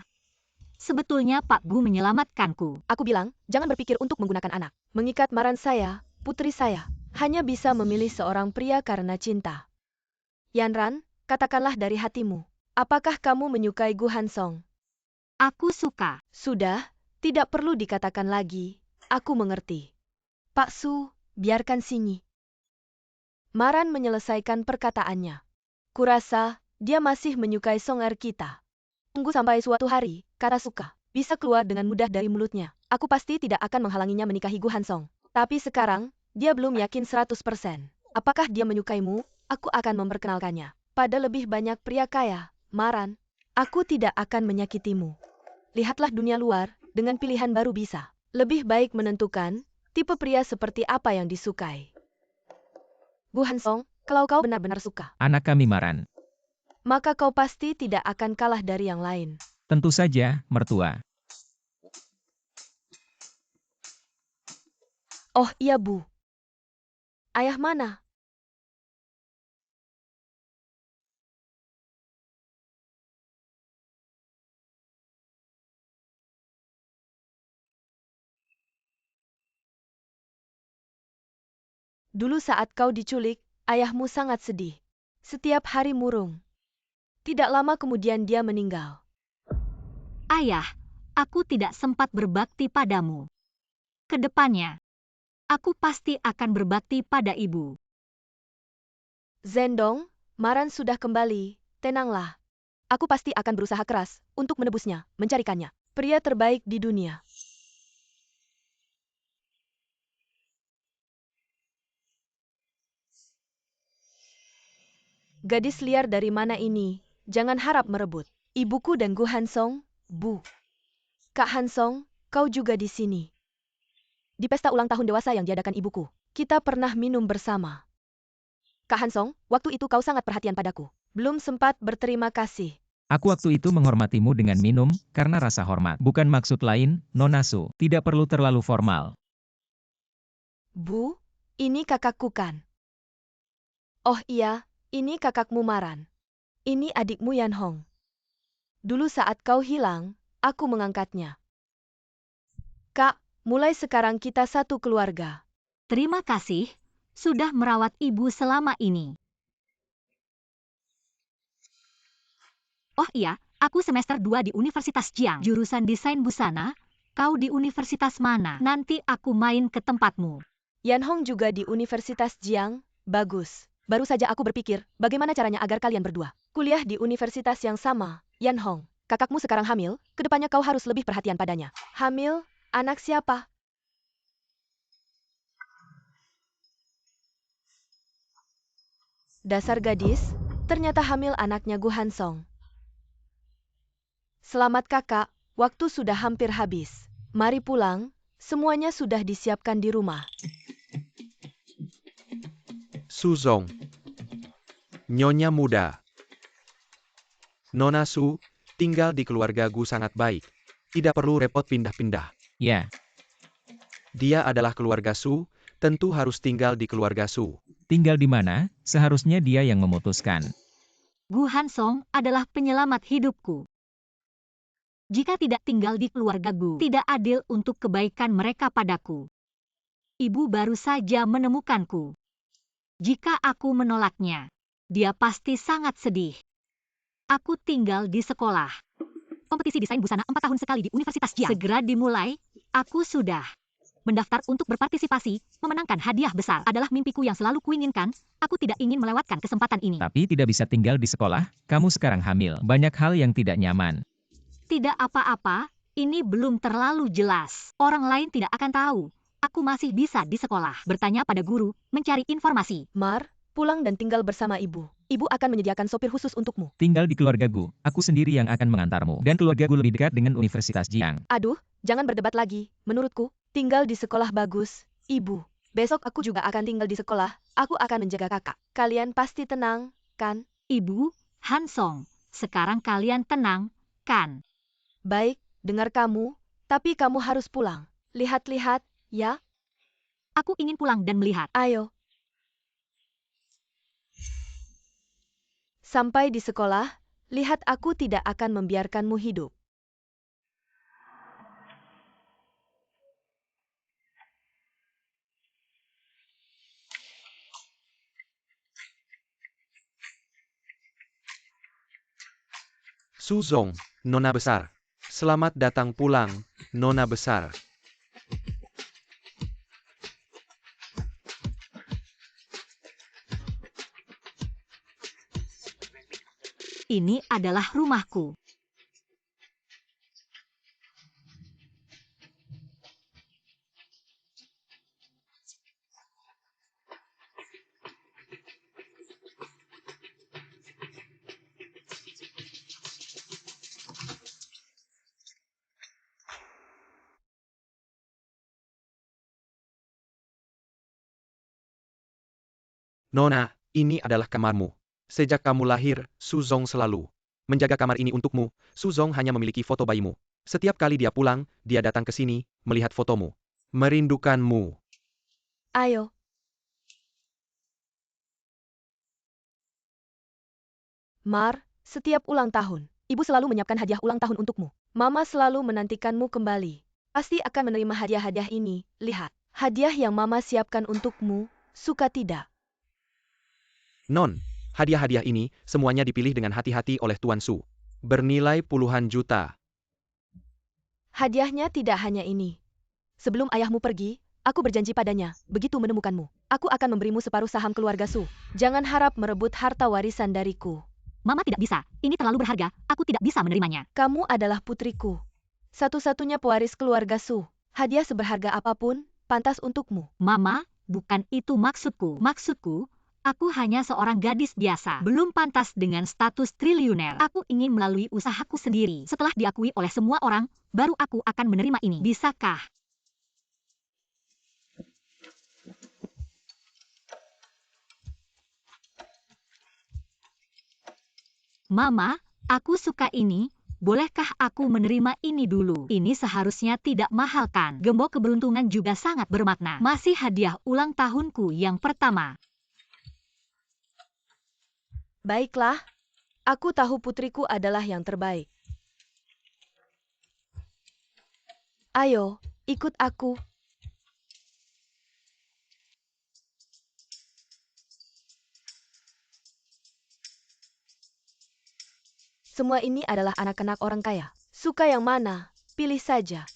Sebetulnya Pak Gu menyelamatkanku. Aku bilang, jangan berpikir untuk menggunakan anak. Mengikat Maran saya, putri saya, hanya bisa memilih seorang pria karena cinta. Yanran, katakanlah dari hatimu. Apakah kamu menyukai Gu Hansong? Aku suka. Sudah, tidak perlu dikatakan lagi. Aku mengerti. Pak Su, biarkan Sinyi. Maran menyelesaikan perkataannya. Kurasa, dia masih menyukai Song Er kita. Tunggu sampai suatu hari, kata suka, bisa keluar dengan mudah dari mulutnya. Aku pasti tidak akan menghalanginya menikahi Gu Hansong. Tapi sekarang, dia belum yakin 100%. Apakah dia menyukaimu? Aku akan memperkenalkannya pada lebih banyak pria kaya. Maran, aku tidak akan menyakitimu. Lihatlah dunia luar, dengan pilihan baru bisa. Lebih baik menentukan, tipe pria seperti apa yang disukai. Gu Hansong, kalau kau benar-benar suka, Anak kami Maran. maka kau pasti tidak akan kalah dari yang lain. Tentu saja, mertua. Oh iya Bu. Ayah mana? Dulu saat kau diculik, ayahmu sangat sedih. Setiap hari murung. Tidak lama kemudian dia meninggal. Ayah, aku tidak sempat berbakti padamu. Kedepannya, aku pasti akan berbakti pada ibu. Zendong, Maran sudah kembali, tenanglah. Aku pasti akan berusaha keras untuk menebusnya, mencarikannya. Pria terbaik di dunia. Gadis liar dari mana ini? Jangan harap merebut. Ibuku dan Gu Hansong, Bu. Kak Hansong, kau juga di sini. Di pesta ulang tahun dewasa yang diadakan ibuku, kita pernah minum bersama. Kak Hansong, waktu itu kau sangat perhatian padaku. Belum sempat berterima kasih. Aku waktu itu menghormatimu dengan minum, karena rasa hormat. Bukan maksud lain, Nona Su. Tidak perlu terlalu formal. Bu, ini kakakku kan? Oh iya, ini kakakmu Maran. Ini adikmu Yan Hong. Dulu saat kau hilang, aku mengangkatnya. Kak, mulai sekarang kita satu keluarga. Terima kasih, sudah merawat ibu selama ini. Oh iya, aku semester 2 di Universitas Jiang. Jurusan Desain Busana, kau di universitas mana? Nanti aku main ke tempatmu. Yan Hong juga di Universitas Jiang, bagus. Baru saja aku berpikir, bagaimana caranya agar kalian berdua kuliah di universitas yang sama. Yan Hong, kakakmu sekarang hamil, kedepannya kau harus lebih perhatian padanya. Hamil? Anak siapa? Dasar gadis, ternyata hamil anaknya Gu Hansong. Selamat kakak, waktu sudah hampir habis. Mari pulang, semuanya sudah disiapkan di rumah. Suzong. Nyonya muda. Nona Su, tinggal di keluarga Gu sangat baik. Tidak perlu repot pindah-pindah. Ya, Dia adalah keluarga Su, tentu harus tinggal di keluarga Su. tinggal di mana, seharusnya dia yang memutuskan. Gu Hansong adalah penyelamat hidupku. Jika tidak tinggal di keluarga Gu, tidak adil untuk kebaikan mereka padaku. Ibu baru saja menemukanku. Jika aku menolaknya, dia pasti sangat sedih. Aku tinggal di sekolah. Kompetisi desain busana 4 tahun sekali di Universitas Jiang segera dimulai. Aku sudah mendaftar untuk berpartisipasi, memenangkan hadiah besar adalah mimpiku yang selalu kuinginkan. Aku tidak ingin melewatkan kesempatan ini. Tapi tidak bisa tinggal di sekolah, kamu sekarang hamil. Banyak hal yang tidak nyaman. Tidak apa-apa, ini belum terlalu jelas. Orang lain tidak akan tahu. Aku masih bisa di sekolah, bertanya pada guru, mencari informasi. Mar, pulang dan tinggal bersama ibu. Ibu akan menyediakan sopir khusus untukmu. Tinggal di keluargaku, aku sendiri yang akan mengantarmu. Dan keluargaku lebih dekat dengan Universitas Jiang. Aduh, jangan berdebat lagi. Menurutku, tinggal di sekolah bagus, ibu. Besok aku juga akan tinggal di sekolah. Aku akan menjaga kakak. Kalian pasti tenang, kan? Ibu, Hansong, sekarang kalian tenang, kan? Baik, dengar kamu, tapi kamu harus pulang. Lihat-lihat, ya? Aku ingin pulang dan melihat. Ayo. Sampai di sekolah, lihat aku tidak akan membiarkanmu hidup. Suzong, Nona Besar. Selamat datang pulang, Nona Besar. Ini adalah rumahku. Nona, ini adalah kamarmu. Sejak kamu lahir, Suzong selalu menjaga kamar ini untukmu. Suzong hanya memiliki foto bayimu. Setiap kali dia pulang, dia datang ke sini, melihat fotomu. Merindukanmu. Ayo. Mar, setiap ulang tahun, ibu selalu menyiapkan hadiah ulang tahun untukmu. Mama selalu menantikanmu kembali. Pasti akan menerima hadiah-hadiah ini. Lihat, hadiah yang Mama siapkan untukmu, suka tidak? Non, hadiah-hadiah ini semuanya dipilih dengan hati-hati oleh Tuan Su. Bernilai puluhan juta. Hadiahnya tidak hanya ini. Sebelum ayahmu pergi, aku berjanji padanya, begitu menemukanmu, aku akan memberimu separuh saham keluarga Su. Jangan harap merebut harta warisan dariku. Mama tidak bisa, ini terlalu berharga, aku tidak bisa menerimanya. Kamu adalah putriku. Satu-satunya pewaris keluarga Su. Hadiah seberharga apapun, pantas untukmu. Mama, bukan itu maksudku. Maksudku, aku hanya seorang gadis biasa, belum pantas dengan status triliuner. Aku ingin melalui usahaku sendiri. Setelah diakui oleh semua orang, baru aku akan menerima ini. Bisakah? Mama, aku suka ini. Bolehkah aku menerima ini dulu? Ini seharusnya tidak mahal kan? Gembok keberuntungan juga sangat bermakna. Masih hadiah ulang tahunku yang pertama. Baiklah, aku tahu putriku adalah yang terbaik. Ayo, ikut aku. Semua ini adalah anak-anak orang kaya. Suka yang mana? Pilih saja.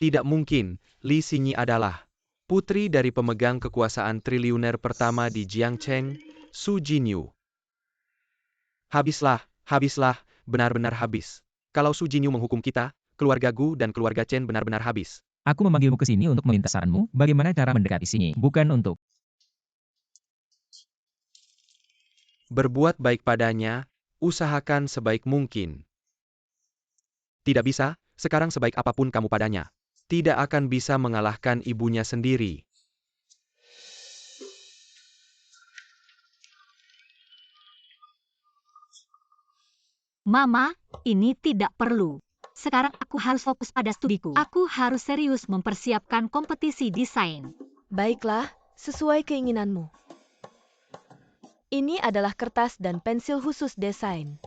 Tidak mungkin, Li Xinyi adalah putri dari pemegang kekuasaan triliuner pertama di Jiangcheng, Su Jinyu. Habislah, benar-benar habis. Kalau Su Jinyu menghukum kita, keluarga Gu dan keluarga Chen benar-benar habis. Aku memanggilmu ke sini untuk meminta saranmu, bagaimana cara mendekati Xinyi, bukan untuk Berbuat baik padanya, usahakan sebaik mungkin. Tidak bisa, sekarang sebaik apapun kamu padanya, tidak akan bisa mengalahkan ibunya sendiri. Mama, ini tidak perlu. Sekarang aku harus fokus pada studiku. Aku harus serius mempersiapkan kompetisi desain. Baiklah, sesuai keinginanmu. Ini adalah kertas dan pensil khusus desain.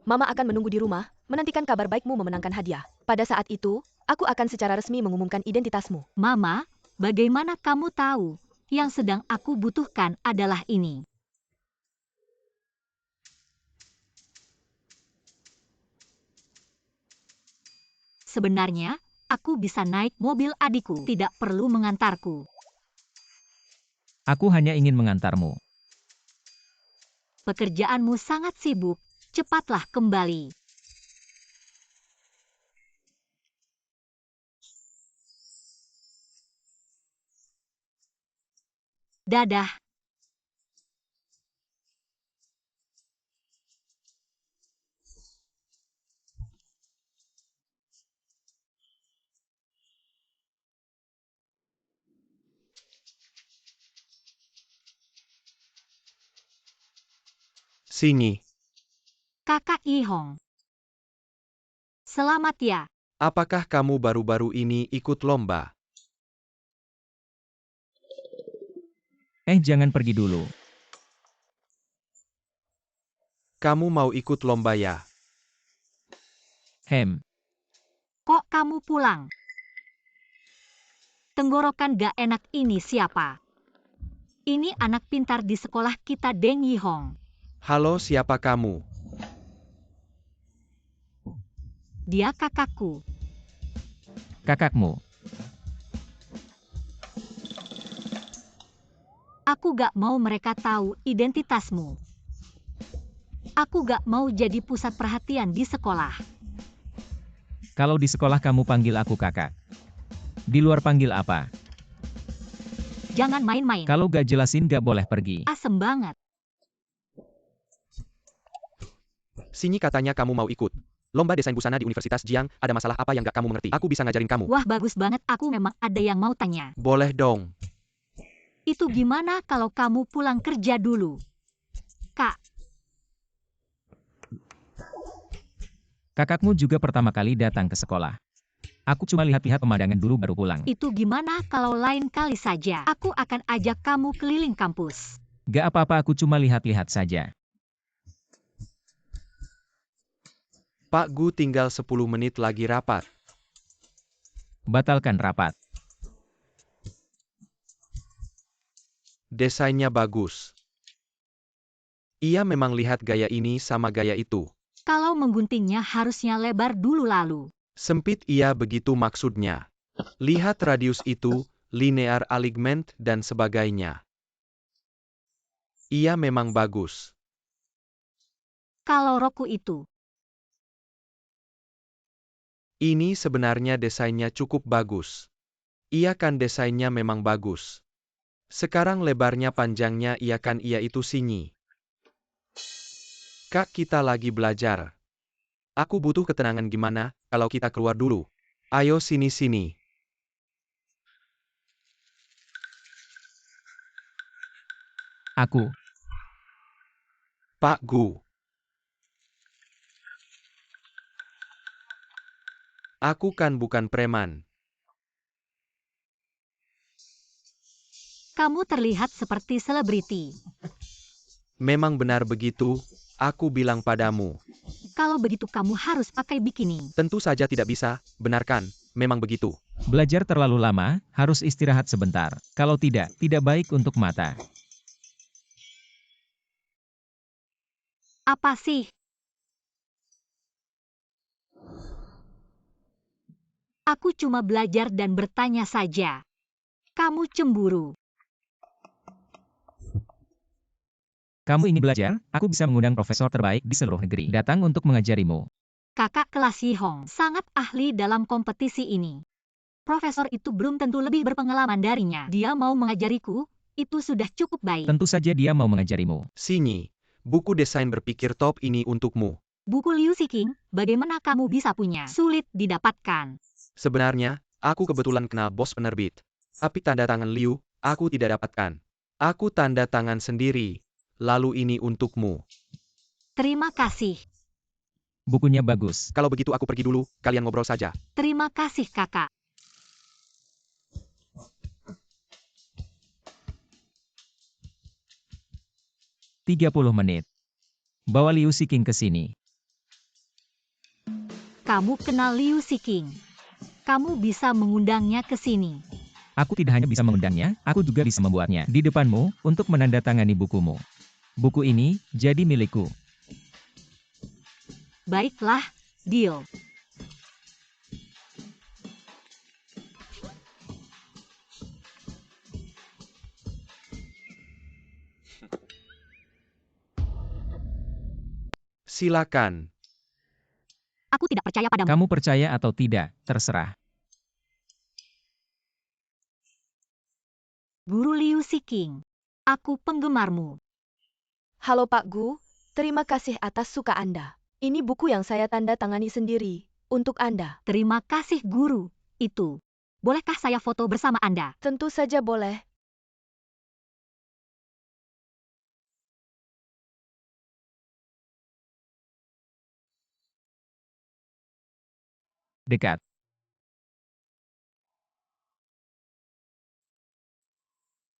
Mama akan menunggu di rumah, menantikan kabar baikmu memenangkan hadiah. Pada saat itu, aku akan secara resmi mengumumkan identitasmu. Mama, bagaimana kamu tahu? Yang sedang aku butuhkan adalah ini. Sebenarnya, aku bisa naik mobil adikku, tidak perlu mengantarku. aku hanya ingin mengantarmu. Pekerjaanmu sangat sibuk, cepatlah kembali. Dadah. Sinyi, Kakak Yihong. Selamat ya. apakah kamu baru-baru ini ikut lomba? Jangan pergi dulu. Kamu mau ikut lomba ya? Kok kamu pulang? Tenggorokan gak enak ini siapa? Ini anak pintar di sekolah kita Deng Yihong. Halo, siapa kamu? Dia kakakku. Kakakmu. Aku gak mau mereka tahu identitasmu. Aku gak mau jadi pusat perhatian di sekolah. Kalau di sekolah kamu panggil aku kakak. Di luar panggil apa? Jangan main-main. Kalau gak jelasin gak boleh pergi. Asem banget. Sinyi katanya kamu mau ikut lomba desain busana di Universitas Jiang. Ada masalah apa yang gak kamu mengerti? Aku bisa ngajarin kamu. Wah, bagus banget. Aku memang ada yang mau tanya. Boleh dong. Itu gimana kalau kamu pulang kerja dulu? Kak, Kakakmu juga pertama kali datang ke sekolah. Aku cuma lihat-lihat pemandangan dulu baru pulang. itu gimana kalau lain kali saja? Aku akan ajak kamu keliling kampus. Gak apa-apa, aku cuma lihat-lihat saja. Pak Gu, tinggal 10 menit lagi rapat. Batalkan rapat. Desainnya bagus. Ia memang lihat gaya ini sama gaya itu. Kalau mengguntingnya harusnya lebar dulu lalu. Sempit, iya begitu maksudnya. Lihat radius itu, linear alignment dan sebagainya. Ia memang bagus. Kalau roku itu, Ini sebenarnya desainnya cukup bagus. Iya kan, desainnya memang bagus. Sekarang lebarnya panjangnya iya kan, iya itu Sinyi. Kak, kita lagi belajar. Aku butuh ketenangan, gimana kalau kita keluar dulu? Ayo sini-sini. Aku. Pak Gu. Aku kan bukan preman. kamu terlihat seperti selebriti. Memang benar begitu, aku bilang padamu. Kalau begitu kamu harus pakai bikini. Tentu saja tidak bisa, benar kan? Memang begitu. Belajar terlalu lama, harus istirahat sebentar. Kalau tidak, tidak baik untuk mata. Apa sih? Aku cuma belajar dan bertanya saja. Kamu cemburu. Kamu ingin belajar? Aku bisa mengundang profesor terbaik di seluruh negeri datang untuk mengajarimu. Kakak kelas Yihong sangat ahli dalam kompetisi ini. Profesor itu belum tentu lebih berpengalaman darinya. Dia mau mengajariku, itu sudah cukup baik. Tentu saja dia mau mengajarimu. Sinyi, buku desain berpikir top ini untukmu. Buku Liu Siking, bagaimana kamu bisa punya? Sulit didapatkan. Sebenarnya, aku kebetulan kenal bos penerbit. Tapi tanda tangan Liu, aku tidak dapatkan. Aku tanda tangan sendiri. Lalu ini untukmu. Terima kasih. Bukunya bagus. Kalau begitu aku pergi dulu, kalian ngobrol saja. Terima kasih kakak. Tiga 30 menit. Bawa Liu Siking ke sini. Kamu kenal Liu Siking. Kamu bisa mengundangnya ke sini. Aku tidak hanya bisa mengundangnya, aku juga bisa membuatnya di depanmu untuk menandatangani bukumu. Buku ini jadi milikku. Baiklah, deal. Silakan. Aku tidak percaya padamu. Kamu percaya atau tidak, terserah. Guru Liu Siking. Aku penggemarmu. Halo Pak Gu, terima kasih atas suka Anda. Ini buku yang saya tanda tangani sendiri, untuk Anda. Terima kasih guru. Itu. Bolehkah saya foto bersama Anda? Tentu saja boleh. Dekat.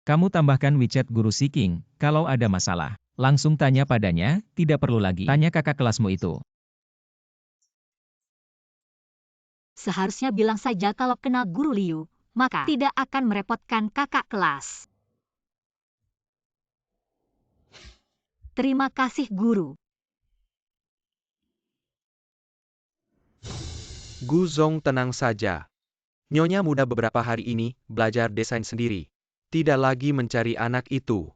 Kamu tambahkan WeChat Guru Siking, kalau ada masalah. Langsung tanya padanya, tidak perlu lagi tanya kakak kelasmu itu. Seharusnya bilang saja kalau kenal Guru Liu, maka tidak akan merepotkan kakak kelas. Terima kasih guru. Gu Zong tenang saja. Nyonya muda beberapa hari ini, belajar desain sendiri. Tidak lagi mencari anak itu.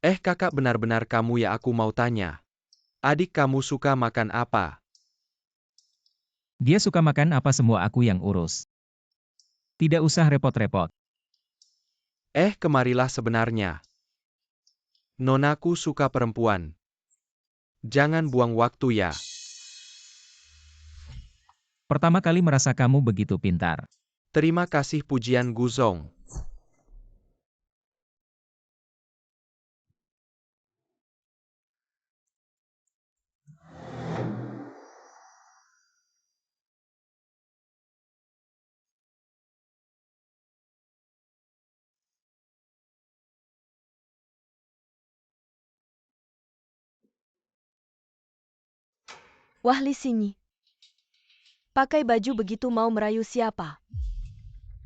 Kakak benar-benar kamu ya aku mau tanya. Adik kamu suka makan apa? Dia suka makan apa semua aku yang urus. Tidak usah repot-repot. Kemarilah sebenarnya. Nonaku suka perempuan. Jangan buang waktu ya. Pertama kali merasa kamu begitu pintar. Terima kasih pujian Gu Zong. Wah Li Xinyi. Pakai baju begitu mau merayu siapa?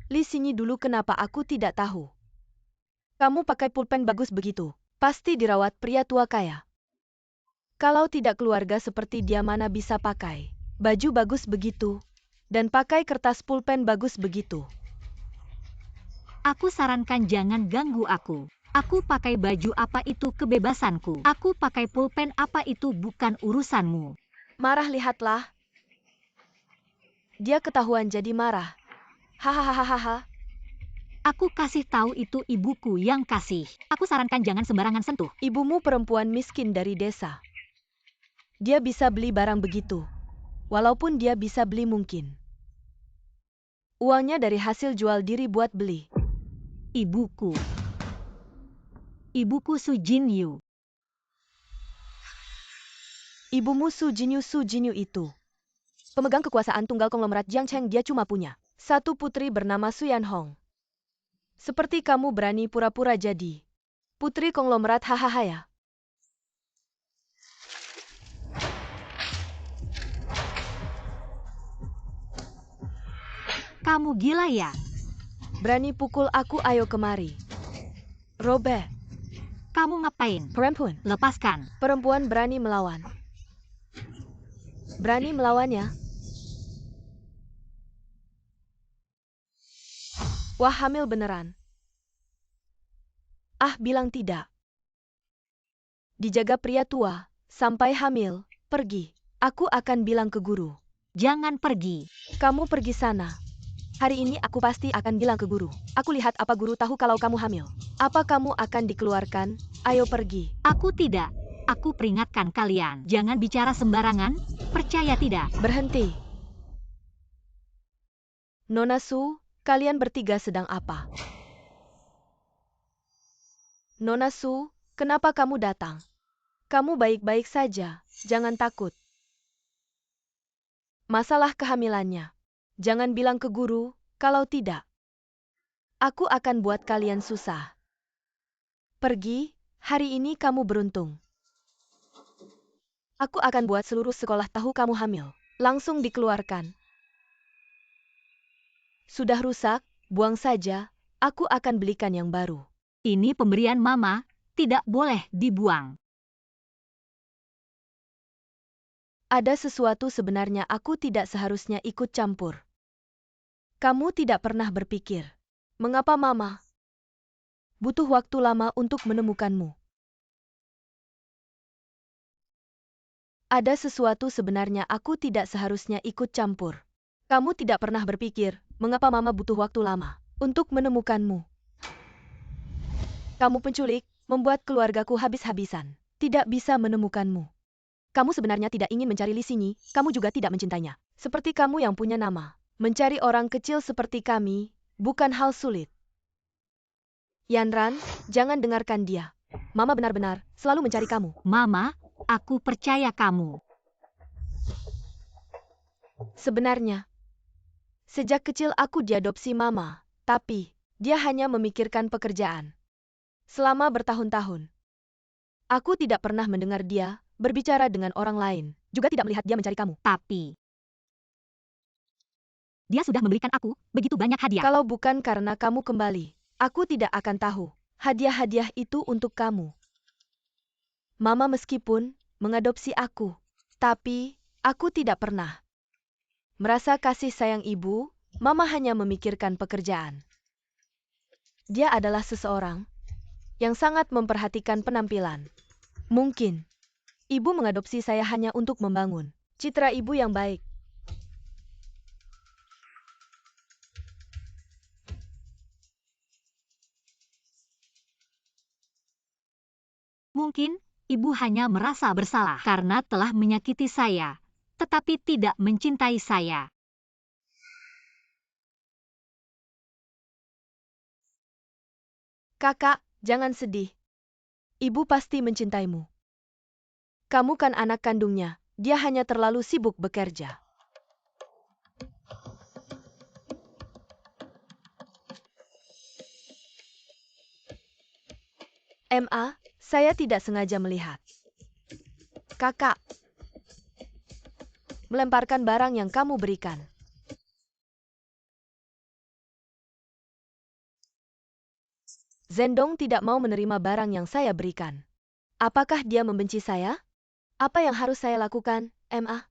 Li Xinyi dulu kenapa aku tidak tahu? Kamu pakai pulpen bagus begitu. Pasti dirawat pria tua kaya. Kalau tidak keluarga seperti dia mana bisa pakai baju bagus begitu. Dan pakai kertas pulpen bagus begitu. Aku sarankan jangan ganggu aku. Aku pakai baju apa itu kebebasanku. Aku pakai pulpen apa itu bukan urusanmu. Marah lihatlah. Dia ketahuan jadi marah. Hahaha. Aku kasih tahu itu ibuku yang kasih. Aku sarankan jangan sembarangan sentuh. Ibumu perempuan miskin dari desa. Dia bisa beli barang begitu. Walaupun dia bisa beli mungkin. Uangnya dari hasil jual diri buat beli. Ibuku. Ibuku Su Jinyu. Ibumu Su Jinyu itu. Pemegang kekuasaan tunggal konglomerat Jiangcheng dia cuma punya satu putri bernama Su Yanhong. Seperti kamu berani pura-pura jadi putri konglomerat hahaha ya. Kamu gila ya? Berani pukul aku ayo kemari. Robert. Kamu ngapain? Perempuan. Lepaskan. Perempuan berani melawan. Berani melawannya. Wah hamil beneran. Bilang tidak. Dijaga pria tua, sampai hamil, pergi. Aku akan bilang ke guru. Jangan pergi. Kamu pergi sana. Hari ini aku pasti akan bilang ke guru. Aku lihat apa guru tahu kalau kamu hamil. Apa kamu akan dikeluarkan? Ayo pergi. Aku tidak. Aku peringatkan kalian. Jangan bicara sembarangan. Percaya tidak? Berhenti. Nona Su, kalian bertiga sedang apa? Nona Su, kenapa kamu datang? Kamu baik-baik saja, jangan takut. Masalah kehamilannya. Jangan bilang ke guru, kalau tidak. Aku akan buat kalian susah. Pergi, hari ini kamu beruntung. Aku akan buat seluruh sekolah tahu kamu hamil. Langsung dikeluarkan. Sudah rusak, buang saja, aku akan belikan yang baru. Ini pemberian mama, tidak boleh dibuang. Ada sesuatu sebenarnya aku tidak seharusnya ikut campur. Kamu tidak pernah berpikir, mengapa mama butuh waktu lama untuk menemukanmu? Ada sesuatu sebenarnya aku tidak seharusnya ikut campur. Kamu tidak pernah berpikir mengapa Mama butuh waktu lama untuk menemukanmu. Kamu penculik, membuat keluargaku habis-habisan. Tidak bisa menemukanmu. Kamu sebenarnya tidak ingin mencari Li Xingyi, kamu juga tidak mencintainya. Seperti kamu yang punya nama. Mencari orang kecil seperti kami, bukan hal sulit. Yanran, jangan dengarkan dia. Mama benar-benar selalu mencari kamu. Mama, aku percaya kamu. Sebenarnya, sejak kecil aku diadopsi Mama, tapi dia hanya memikirkan pekerjaan. Selama bertahun-tahun, aku tidak pernah mendengar dia berbicara dengan orang lain, juga tidak melihat dia mencari kamu. Tapi dia sudah memberikan aku begitu banyak hadiah. Kalau bukan karena kamu kembali, aku tidak akan tahu. Hadiah-hadiah itu untuk kamu. Mama meskipun mengadopsi aku, tapi aku tidak pernah merasa kasih sayang ibu. Mama hanya memikirkan pekerjaan. Dia adalah seseorang yang sangat memperhatikan penampilan. Mungkin ibu mengadopsi saya hanya untuk membangun citra ibu yang baik. Mungkin ibu hanya merasa bersalah karena telah menyakiti saya, tetapi tidak mencintai saya. Kakak, jangan sedih. Ibu pasti mencintaimu. Kamu kan anak kandungnya, dia hanya terlalu sibuk bekerja. Saya tidak sengaja melihat. Kakak melemparkan barang yang kamu berikan. Zhendong tidak mau menerima barang yang saya berikan. Apakah dia membenci saya? Apa yang harus saya lakukan, Ma?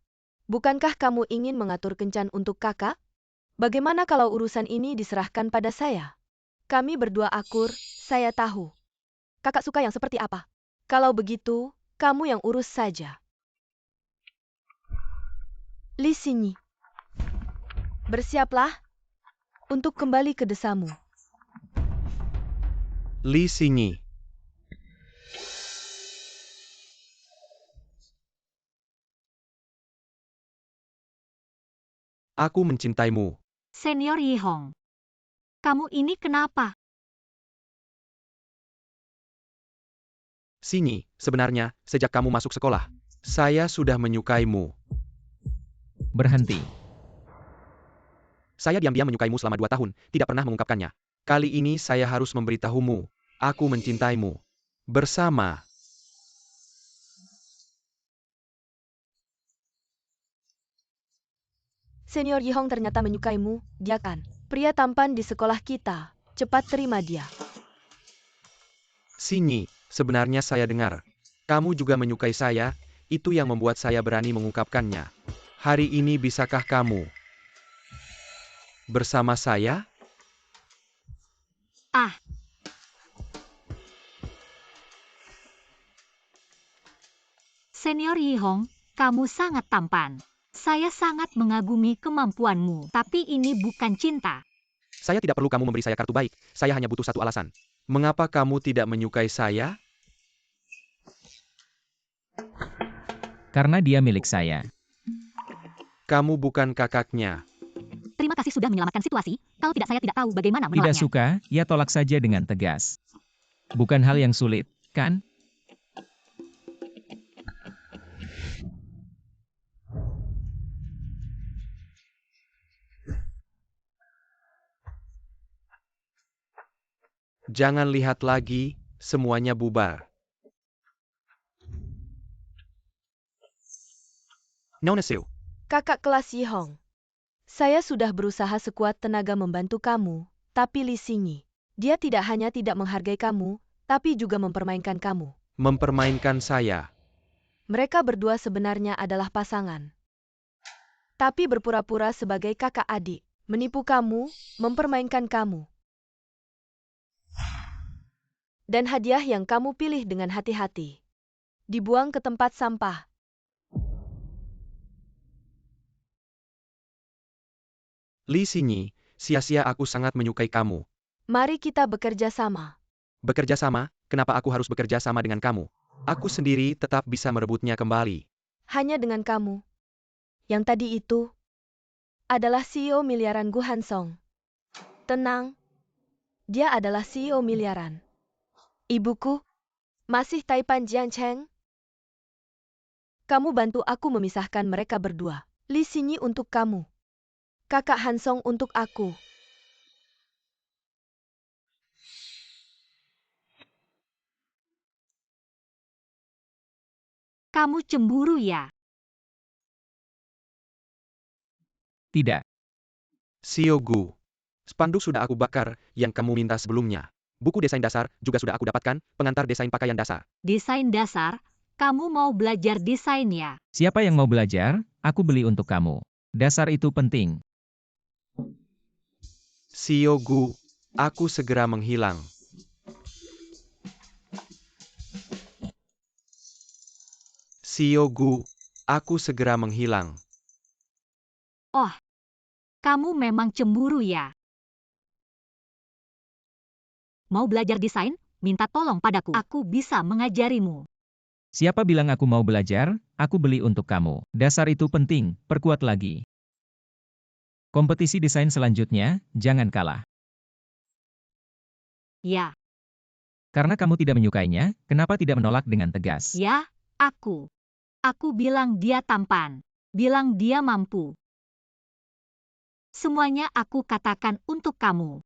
Bukankah kamu ingin mengatur kencan untuk kakak? Bagaimana kalau urusan ini diserahkan pada saya? Kami berdua akur, saya tahu. Kakak suka yang seperti apa? Kalau begitu, kamu yang urus saja. Li Xingyi, bersiaplah untuk kembali ke desamu. Li Xingyi. Aku mencintaimu. Senior Yihong, kamu ini kenapa? Xingyi, sebenarnya, sejak kamu masuk sekolah, saya sudah menyukaimu. Berhenti. Saya diam-diam menyukaimu selama 2 tahun, tidak pernah mengungkapkannya. Kali ini saya harus memberitahumu. Aku mencintaimu. Bersama. Senior Yihong ternyata menyukaimu, dia kan pria tampan di sekolah kita. Cepat terima dia. Xingyi, sebenarnya saya dengar. Kamu juga menyukai saya, itu yang membuat saya berani mengungkapkannya. Hari ini bisakah kamu bersama saya? Ah, Senior Yihong, kamu sangat tampan. Saya sangat mengagumi kemampuanmu, tapi ini bukan cinta. Saya tidak perlu kamu memberi saya kartu baik, saya hanya butuh satu alasan. Mengapa kamu tidak menyukai saya? Karena dia milik saya. Kamu bukan kakaknya. Terima kasih sudah menyelamatkan situasi, kalau tidak saya tidak tahu bagaimana Tidak menolaknya. suka, ya tolak saja dengan tegas. Bukan hal yang sulit, kan? Jangan lihat lagi, semuanya bubar. Nona Siu, Kakak kelas Yihong, saya sudah berusaha sekuat tenaga membantu kamu, tapi Li Xingyi, dia tidak hanya tidak menghargai kamu, tapi juga mempermainkan kamu. mempermainkan saya. Mereka berdua sebenarnya adalah pasangan. Tapi berpura-pura sebagai kakak adik, menipu kamu, mempermainkan kamu. Dan hadiah yang kamu pilih dengan hati-hati dibuang ke tempat sampah. Li Xingyi, sia-sia aku sangat menyukai kamu. Mari kita bekerja sama. Bekerja sama, kenapa aku harus bekerja sama dengan kamu? Aku sendiri tetap bisa merebutnya kembali. Hanya dengan kamu. Yang tadi itu adalah CEO miliaran Gu Hansong. Tenang. Dia adalah CEO miliaran. Ibuku, masih Taipan Jiancheng? Kamu bantu aku memisahkan mereka berdua. Li Xinyi untuk kamu. Kakak Hansong untuk aku. Kamu cemburu ya? Tidak. Xiao Gu. Spanduk sudah aku bakar, yang kamu minta sebelumnya. Buku desain dasar juga sudah aku dapatkan, pengantar desain pakaian dasar. Desain dasar? Kamu mau belajar desain ya? Siapa yang mau belajar? Aku beli untuk kamu. Dasar itu penting. Xiao Gu, aku segera menghilang. Xiao Gu, aku segera menghilang. Oh, kamu memang cemburu ya? Mau belajar desain? Minta tolong padaku. Aku bisa mengajarimu. Siapa bilang aku mau belajar? Aku beli untuk kamu. Dasar itu penting, perkuat lagi. Kompetisi desain selanjutnya, jangan kalah. Ya, Karena kamu tidak menyukainya, kenapa tidak menolak dengan tegas? ya, aku. Aku bilang dia tampan. Bilang dia mampu. Semuanya aku katakan untuk kamu.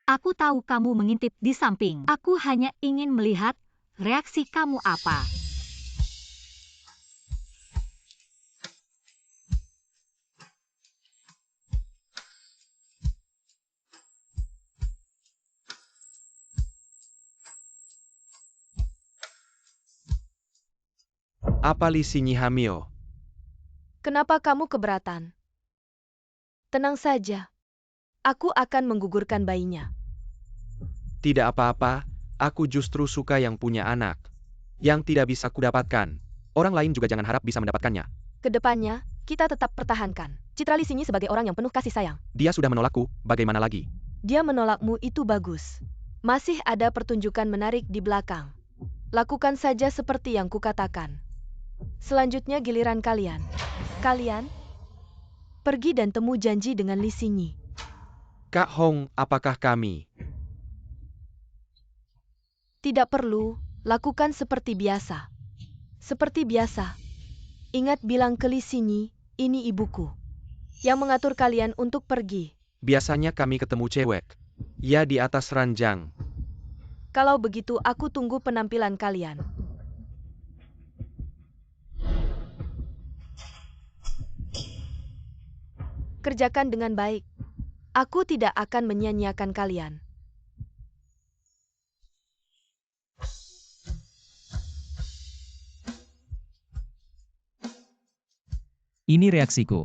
Aku tahu kamu mengintip di samping. Aku hanya ingin melihat reaksi kamu apa. Apa Li Xinyi hamil? Kenapa kamu keberatan? Tenang saja. Aku akan menggugurkan bayinya. Tidak apa-apa, aku justru suka yang punya anak. Yang tidak bisa kudapatkan. Orang lain juga jangan harap bisa mendapatkannya. Kedepannya, kita tetap pertahankan citra Li Xinyi sebagai orang yang penuh kasih sayang. Dia sudah menolakku, bagaimana lagi? Dia menolakmu itu bagus. Masih ada pertunjukan menarik di belakang. Lakukan saja seperti yang kukatakan. Selanjutnya giliran kalian. Kalian pergi dan temu janji dengan Li Xinyi. Kak Hong, apakah kami? Tidak perlu, lakukan seperti biasa. Seperti biasa. Ingat bilang ke Li Xinyi, ini ibuku. Yang mengatur kalian untuk pergi. Biasanya kami ketemu cewek. Ya di atas ranjang. Kalau begitu aku tunggu penampilan kalian. Kerjakan dengan baik. Aku tidak akan menyia-nyiakan kalian. Ini reaksiku.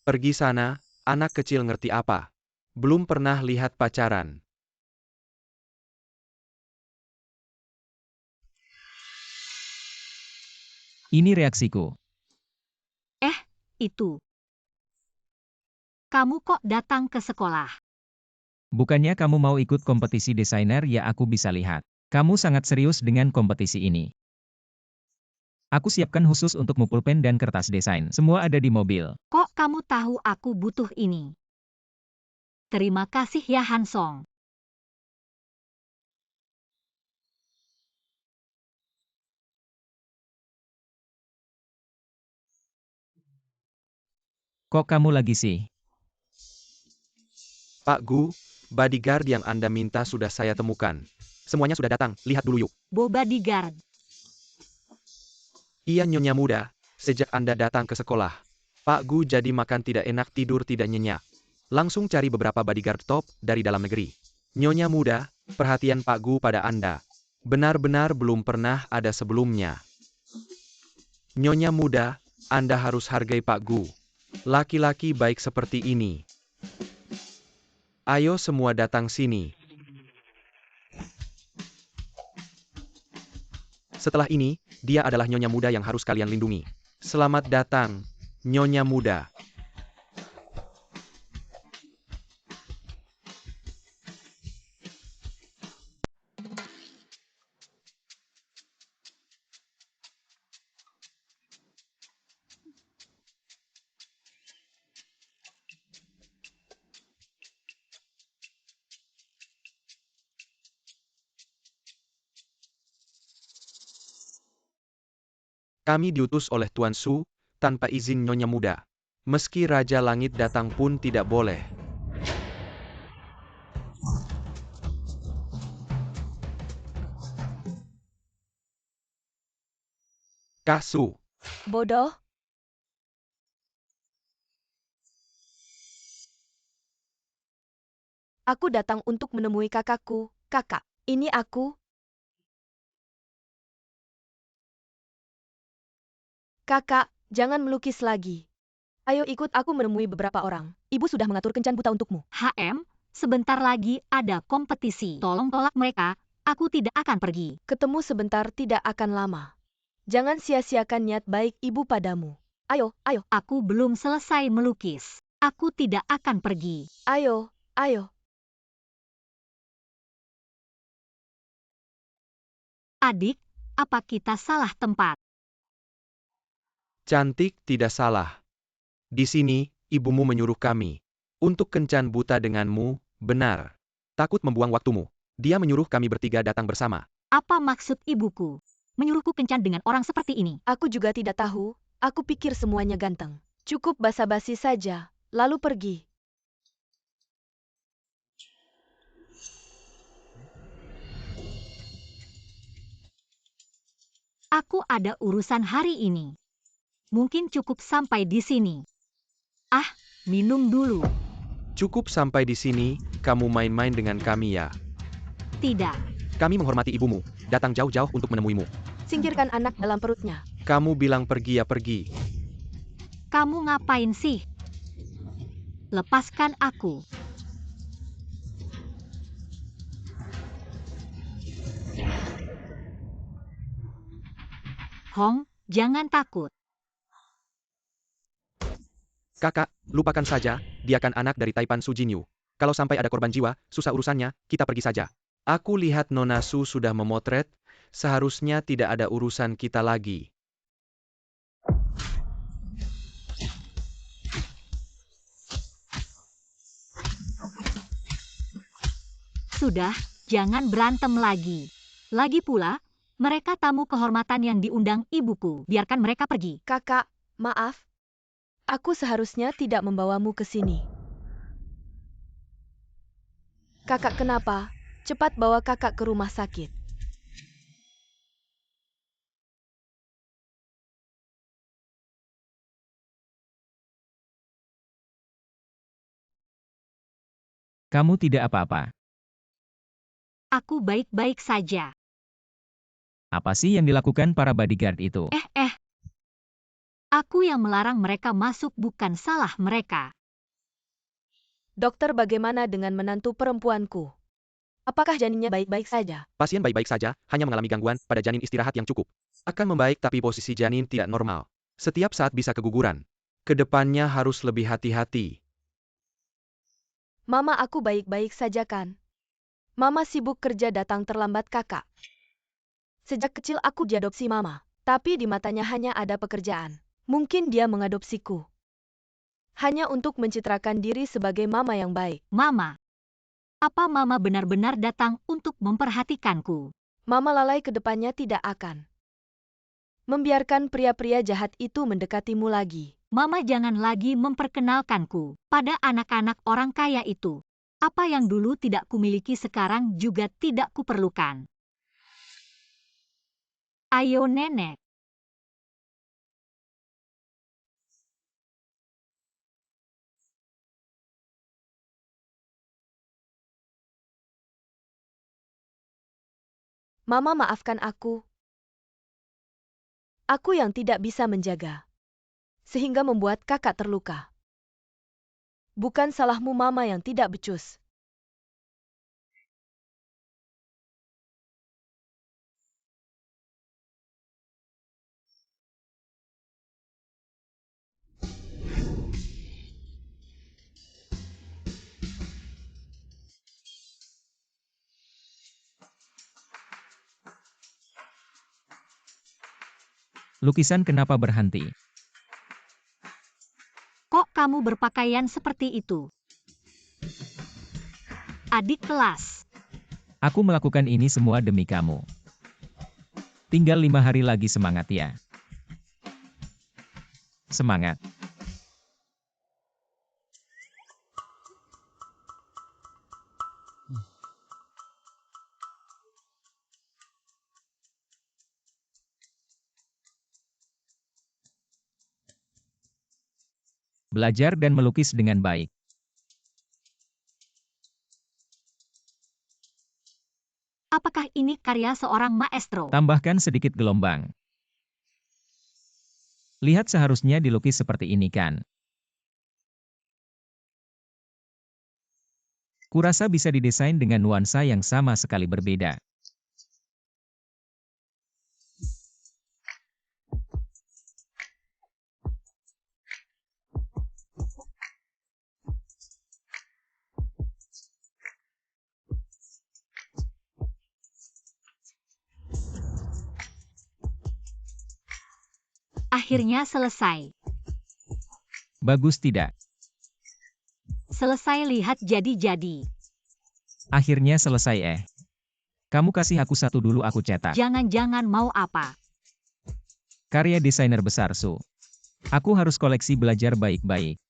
Pergi sana, anak kecil ngerti apa? Belum pernah lihat pacaran. Ini reaksiku. Itu. Kamu kok datang ke sekolah? Bukannya kamu mau ikut kompetisi desainer ya aku bisa lihat. Kamu sangat serius dengan kompetisi ini. Aku siapkan khusus untukmu pulpen dan kertas desain. Semua ada di mobil. Kok kamu tahu aku butuh ini? Terima kasih ya Hansong. Kok kamu lagi sih? Pak Gu, bodyguard yang Anda minta sudah saya temukan. Semuanya sudah datang, lihat dulu yuk. Bodyguard. Iya Nyonya Muda, sejak Anda datang ke sekolah. Pak Gu jadi makan tidak enak tidur tidak nyenyak. Langsung cari beberapa bodyguard top dari dalam negeri. Nyonya Muda, perhatian Pak Gu pada Anda. Benar-benar belum pernah ada sebelumnya. Nyonya Muda, Anda harus hargai Pak Gu. Laki-laki baik seperti ini. Ayo semua datang sini. Setelah ini, Dia adalah nyonya muda yang harus kalian lindungi. Selamat datang, nyonya muda. Kami diutus oleh Tuan Su, tanpa izin nyonya muda. Meski Raja Langit datang pun tidak boleh. Kasu. Bodoh. Aku datang untuk menemui kakakku. Kakak, ini aku. Kakak, jangan melukis lagi. Ayo ikut aku menemui beberapa orang. Ibu sudah mengatur kencan buta untukmu. HM, sebentar lagi ada kompetisi. Tolong tolak mereka, aku tidak akan pergi. Ketemu sebentar tidak akan lama. Jangan sia-siakan niat baik ibu padamu. Ayo, ayo, Aku belum selesai melukis. Aku tidak akan pergi. ayo, ayo. Adik, apa kita salah tempat? Cantik tidak salah. Di sini, ibumu menyuruh kami untuk kencan buta denganmu, benar. Takut membuang waktumu. Dia menyuruh kami bertiga datang bersama. Apa maksud ibuku? Menyuruhku kencan dengan orang seperti ini. Aku juga tidak tahu. Aku pikir semuanya ganteng. Cukup basa-basi saja, lalu pergi. Aku ada urusan hari ini. Mungkin cukup sampai di sini. Ah, minum dulu. Cukup sampai di sini, kamu main-main dengan kami ya. Tidak. Kami menghormati ibumu, datang jauh-jauh untuk menemuimu. Singkirkan anak dalam perutnya. Kamu bilang pergi ya pergi. Kamu ngapain sih? Lepaskan aku. Hong, jangan takut. Kakak, lupakan saja, dia kan anak dari Taipan Su Jinyu. Kalau sampai ada korban jiwa, susah urusannya, kita pergi saja. Aku lihat Nona Su sudah memotret, seharusnya tidak ada urusan kita lagi. Sudah, jangan berantem lagi. Lagi pula, mereka tamu kehormatan yang diundang ibuku. Biarkan mereka pergi. Kakak, maaf. Aku seharusnya tidak membawamu ke sini. Kakak kenapa? Cepat bawa kakak ke rumah sakit. Kamu tidak apa-apa. Aku baik-baik saja. Apa sih yang dilakukan para bodyguard itu? Aku yang melarang mereka masuk, bukan salah mereka. Dokter, bagaimana dengan menantu perempuanku? Apakah janinnya baik-baik saja? Pasien baik-baik saja, hanya mengalami gangguan pada janin, istirahat yang cukup. Akan membaik tapi posisi janin tidak normal. Setiap saat bisa keguguran. Kedepannya harus lebih hati-hati. Mama, aku baik-baik saja kan? Mama sibuk kerja, datang terlambat kakak. Sejak kecil aku diadopsi mama, tapi di matanya hanya ada pekerjaan. Mungkin dia mengadopsiku hanya untuk mencitrakan diri sebagai mama yang baik. Mama. Apa Mama benar-benar datang untuk memperhatikanku? Mama lalai, ke depannya tidak akan membiarkan pria-pria jahat itu mendekatimu lagi. Mama jangan lagi memperkenalkanku pada anak-anak orang kaya itu. Apa yang dulu tidak kumiliki sekarang juga tidak kuperlukan. Ayo nenek. Mama, maafkan aku. Aku yang tidak bisa menjaga, sehingga membuat kakak terluka. Bukan salahmu, Mama yang tidak becus. Lukisan kenapa berhenti? Kok kamu berpakaian seperti itu? Adik kelas, Aku melakukan ini semua demi kamu. Tinggal 5 hari lagi, semangat ya. Semangat. Belajar dan melukis dengan baik. apakah ini karya seorang maestro? Tambahkan sedikit gelombang. Lihat, seharusnya dilukis seperti ini kan? Kurasa bisa didesain dengan nuansa yang sama sekali berbeda. Akhirnya selesai. Bagus tidak? Selesai, lihat jadi-jadi. Akhirnya selesai. Kamu kasih aku satu dulu, aku cetak. Jangan-jangan mau apa? Karya desainer besar, Su. Aku harus koleksi, belajar baik-baik.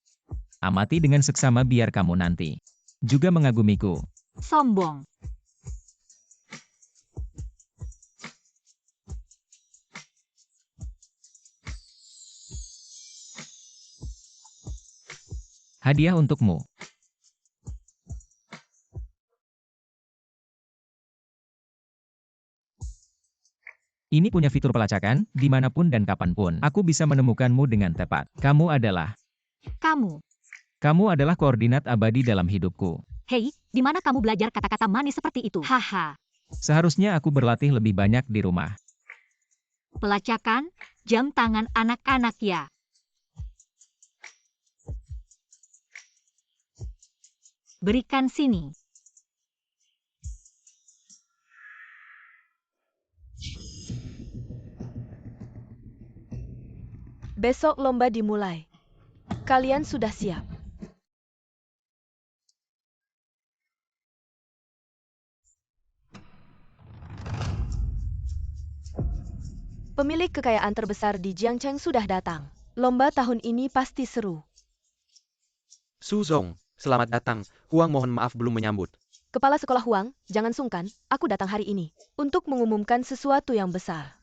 Amati dengan seksama biar kamu nanti juga mengagumiku. Sombong. Hadiah untukmu. Ini punya fitur pelacakan, dimanapun dan kapanpun. Aku bisa menemukanmu dengan tepat. Kamu adalah koordinat abadi dalam hidupku. Hei, di mana kamu belajar kata-kata manis seperti itu? Haha. Seharusnya aku berlatih lebih banyak di rumah. Pelacakan, jam tangan anak-anak ya. Berikan sini. Besok lomba dimulai. Kalian sudah siap? Pemilik kekayaan terbesar di Jiangcheng sudah datang. Lomba tahun ini pasti seru. Su Zong, selamat datang. Huang mohon maaf belum menyambut. Kepala sekolah Huang, jangan sungkan, aku datang hari ini untuk mengumumkan sesuatu yang besar.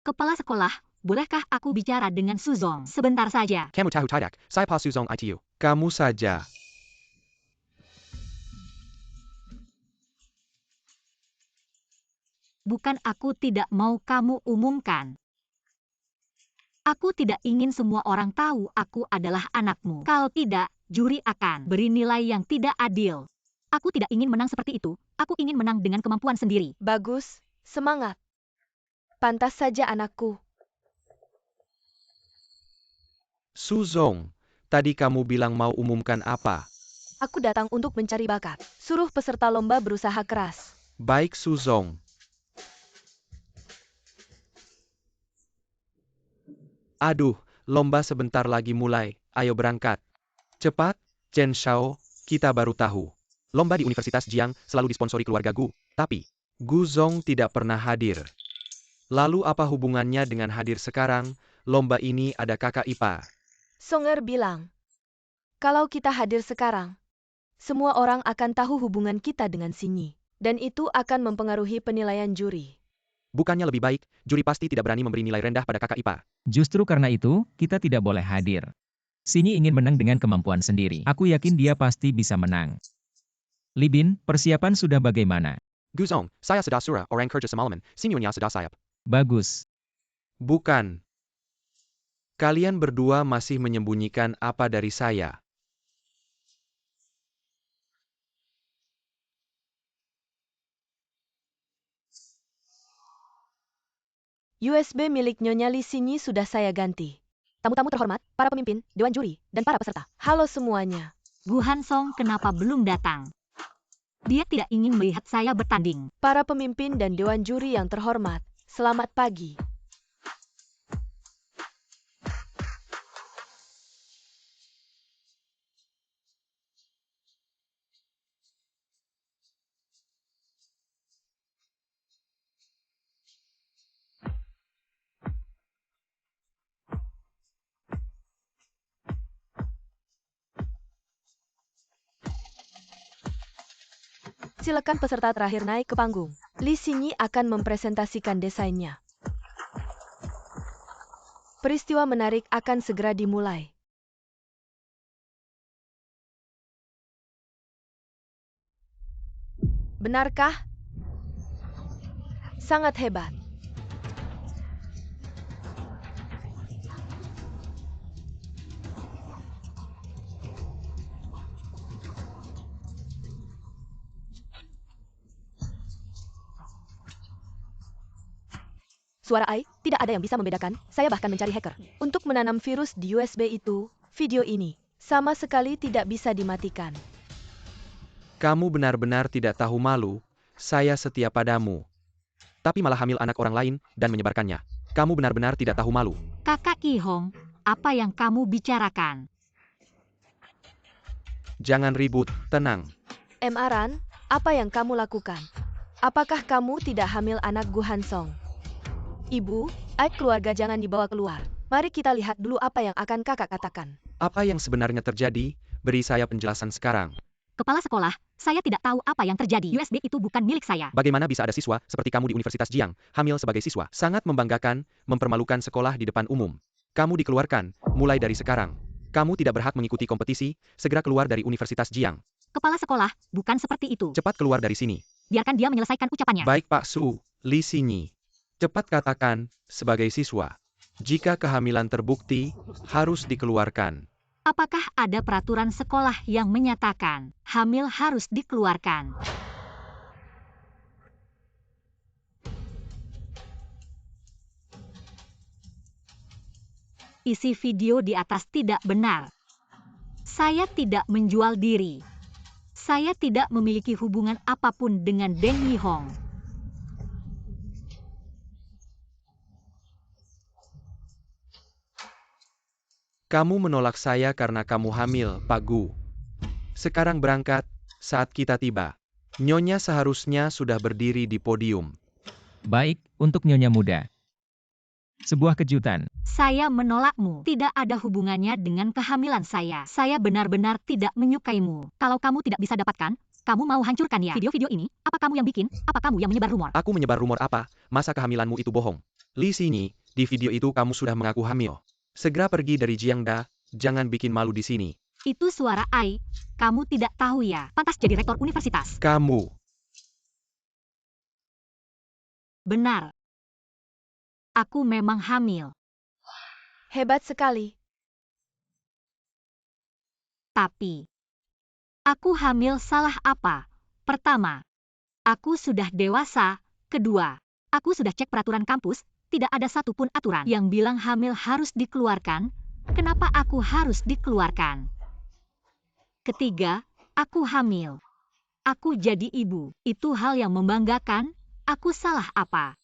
Kepala sekolah, bolehkah aku bicara dengan Suzong sebentar saja? Kamu tahu tidak, saya Pa Su Zong ITU. Kamu saja. Bukan aku tidak mau kamu umumkan. Aku tidak ingin semua orang tahu aku adalah anakmu. Kalau tidak, juri akan beri nilai yang tidak adil. Aku tidak ingin menang seperti itu. Aku ingin menang dengan kemampuan sendiri. Bagus, semangat. Pantas saja anakku. Su Zong, tadi kamu bilang mau umumkan apa? Aku datang untuk mencari bakat. Suruh peserta lomba berusaha keras. Baik Su Zong. Aduh, lomba sebentar lagi mulai. Ayo berangkat. Cepat, Chen Shao, kita baru tahu. Lomba di Universitas Jiang selalu disponsori keluarga Gu. Tapi, Gu Zong tidak pernah hadir. Lalu apa hubungannya dengan hadir sekarang? Lomba ini ada kakak ipar. Songer bilang, kalau kita hadir sekarang, semua orang akan tahu hubungan kita dengan Sinyi. Dan itu akan mempengaruhi penilaian juri. Bukannya lebih baik, juri pasti tidak berani memberi nilai rendah pada kakak ipar. Justru karena itu, kita tidak boleh hadir. Sinyi ingin menang dengan kemampuan sendiri. Aku yakin dia pasti bisa menang. Li Bin, persiapan sudah bagaimana? Gu Zong, saya sudah surah orang kerja semalaman, sinyalnya sudah siap. Bagus. Bukan. Kalian berdua masih menyembunyikan apa dari saya? USB milik Nyonya Li Sinyi sudah saya ganti. Tamu-tamu terhormat, para pemimpin, dewan juri, dan para peserta. Halo semuanya. Gu Hansong kenapa belum datang? Dia tidak ingin melihat saya bertanding. Para pemimpin dan dewan juri yang terhormat, selamat pagi. Silakan peserta terakhir naik ke panggung. Li Xinyi akan mempresentasikan desainnya. Peristiwa menarik akan segera dimulai. Benarkah? Sangat hebat. Suara Ai, tidak ada yang bisa membedakan, saya bahkan mencari hacker. Untuk menanam virus di USB itu, video ini, sama sekali tidak bisa dimatikan. Kamu benar-benar tidak tahu malu, saya setia padamu. Tapi malah hamil anak orang lain, dan menyebarkannya. Kamu benar-benar tidak tahu malu. Kakak Ki Hong, apa yang kamu bicarakan? Jangan ribut, tenang. Aran, apa yang kamu lakukan? Apakah kamu tidak hamil anak Gu Hansong? Ibu, Ai keluarga jangan dibawa keluar. Mari kita lihat dulu apa yang akan kakak katakan. Apa yang sebenarnya terjadi? Beri saya penjelasan sekarang. Kepala sekolah, saya tidak tahu apa yang terjadi. USB itu bukan milik saya. Bagaimana bisa ada siswa seperti kamu di Universitas Jiang, hamil sebagai siswa? Sangat membanggakan, mempermalukan sekolah di depan umum. Kamu dikeluarkan, mulai dari sekarang. Kamu tidak berhak mengikuti kompetisi, segera keluar dari Universitas Jiang. Kepala sekolah, bukan seperti itu. Cepat keluar dari sini. Biarkan dia menyelesaikan ucapannya. Baik Pak Su, Li Xinyi. Cepat katakan, sebagai siswa. Jika kehamilan terbukti, harus dikeluarkan. Apakah ada peraturan sekolah yang menyatakan hamil harus dikeluarkan? Isi video di atas tidak benar. Saya tidak menjual diri. Saya tidak memiliki hubungan apapun dengan Deng Yihong. Kamu menolak saya karena kamu hamil, Pak Gu. Sekarang berangkat, saat kita tiba. Nyonya seharusnya sudah berdiri di podium. Baik, untuk Nyonya muda. Sebuah kejutan. Saya menolakmu. Tidak ada hubungannya dengan kehamilan saya. Saya benar-benar tidak menyukaimu. Kalau kamu tidak bisa dapatkan, kamu mau hancurkan ya. Video-video ini, apa kamu yang bikin? Apa kamu yang menyebar rumor? Aku menyebar rumor apa? Masa kehamilanmu itu bohong? Li Xinyi, di video itu kamu sudah mengaku hamil. Segera pergi dari Jiangda, jangan bikin malu di sini. Itu suara Ai. Kamu tidak tahu ya, pantas jadi rektor universitas. Kamu. Benar. Aku memang hamil. Hebat sekali. Tapi, aku hamil salah apa? Pertama, aku sudah dewasa. Kedua, aku sudah cek peraturan kampus. Tidak ada satupun aturan yang bilang hamil harus dikeluarkan. Kenapa aku harus dikeluarkan? Ketiga, aku hamil. Aku jadi ibu. Itu hal yang membanggakan. Aku salah apa?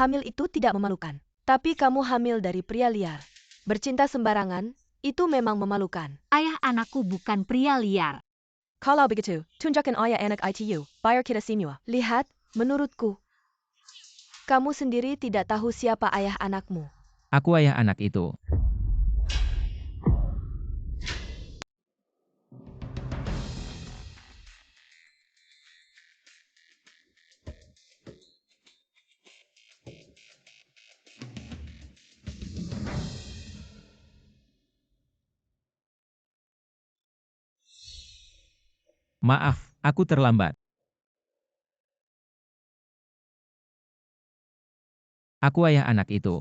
Hamil itu tidak memalukan. Tapi kamu hamil dari pria liar. Bercinta sembarangan, itu memang memalukan. Ayah anakku bukan pria liar. Kalau begitu, tunjukkan ayah anak ITU, bayar kita semua. Lihat, menurutku, kamu sendiri tidak tahu siapa ayah anakmu. Aku ayah anak itu. Maaf, aku terlambat. Aku ayah anak itu.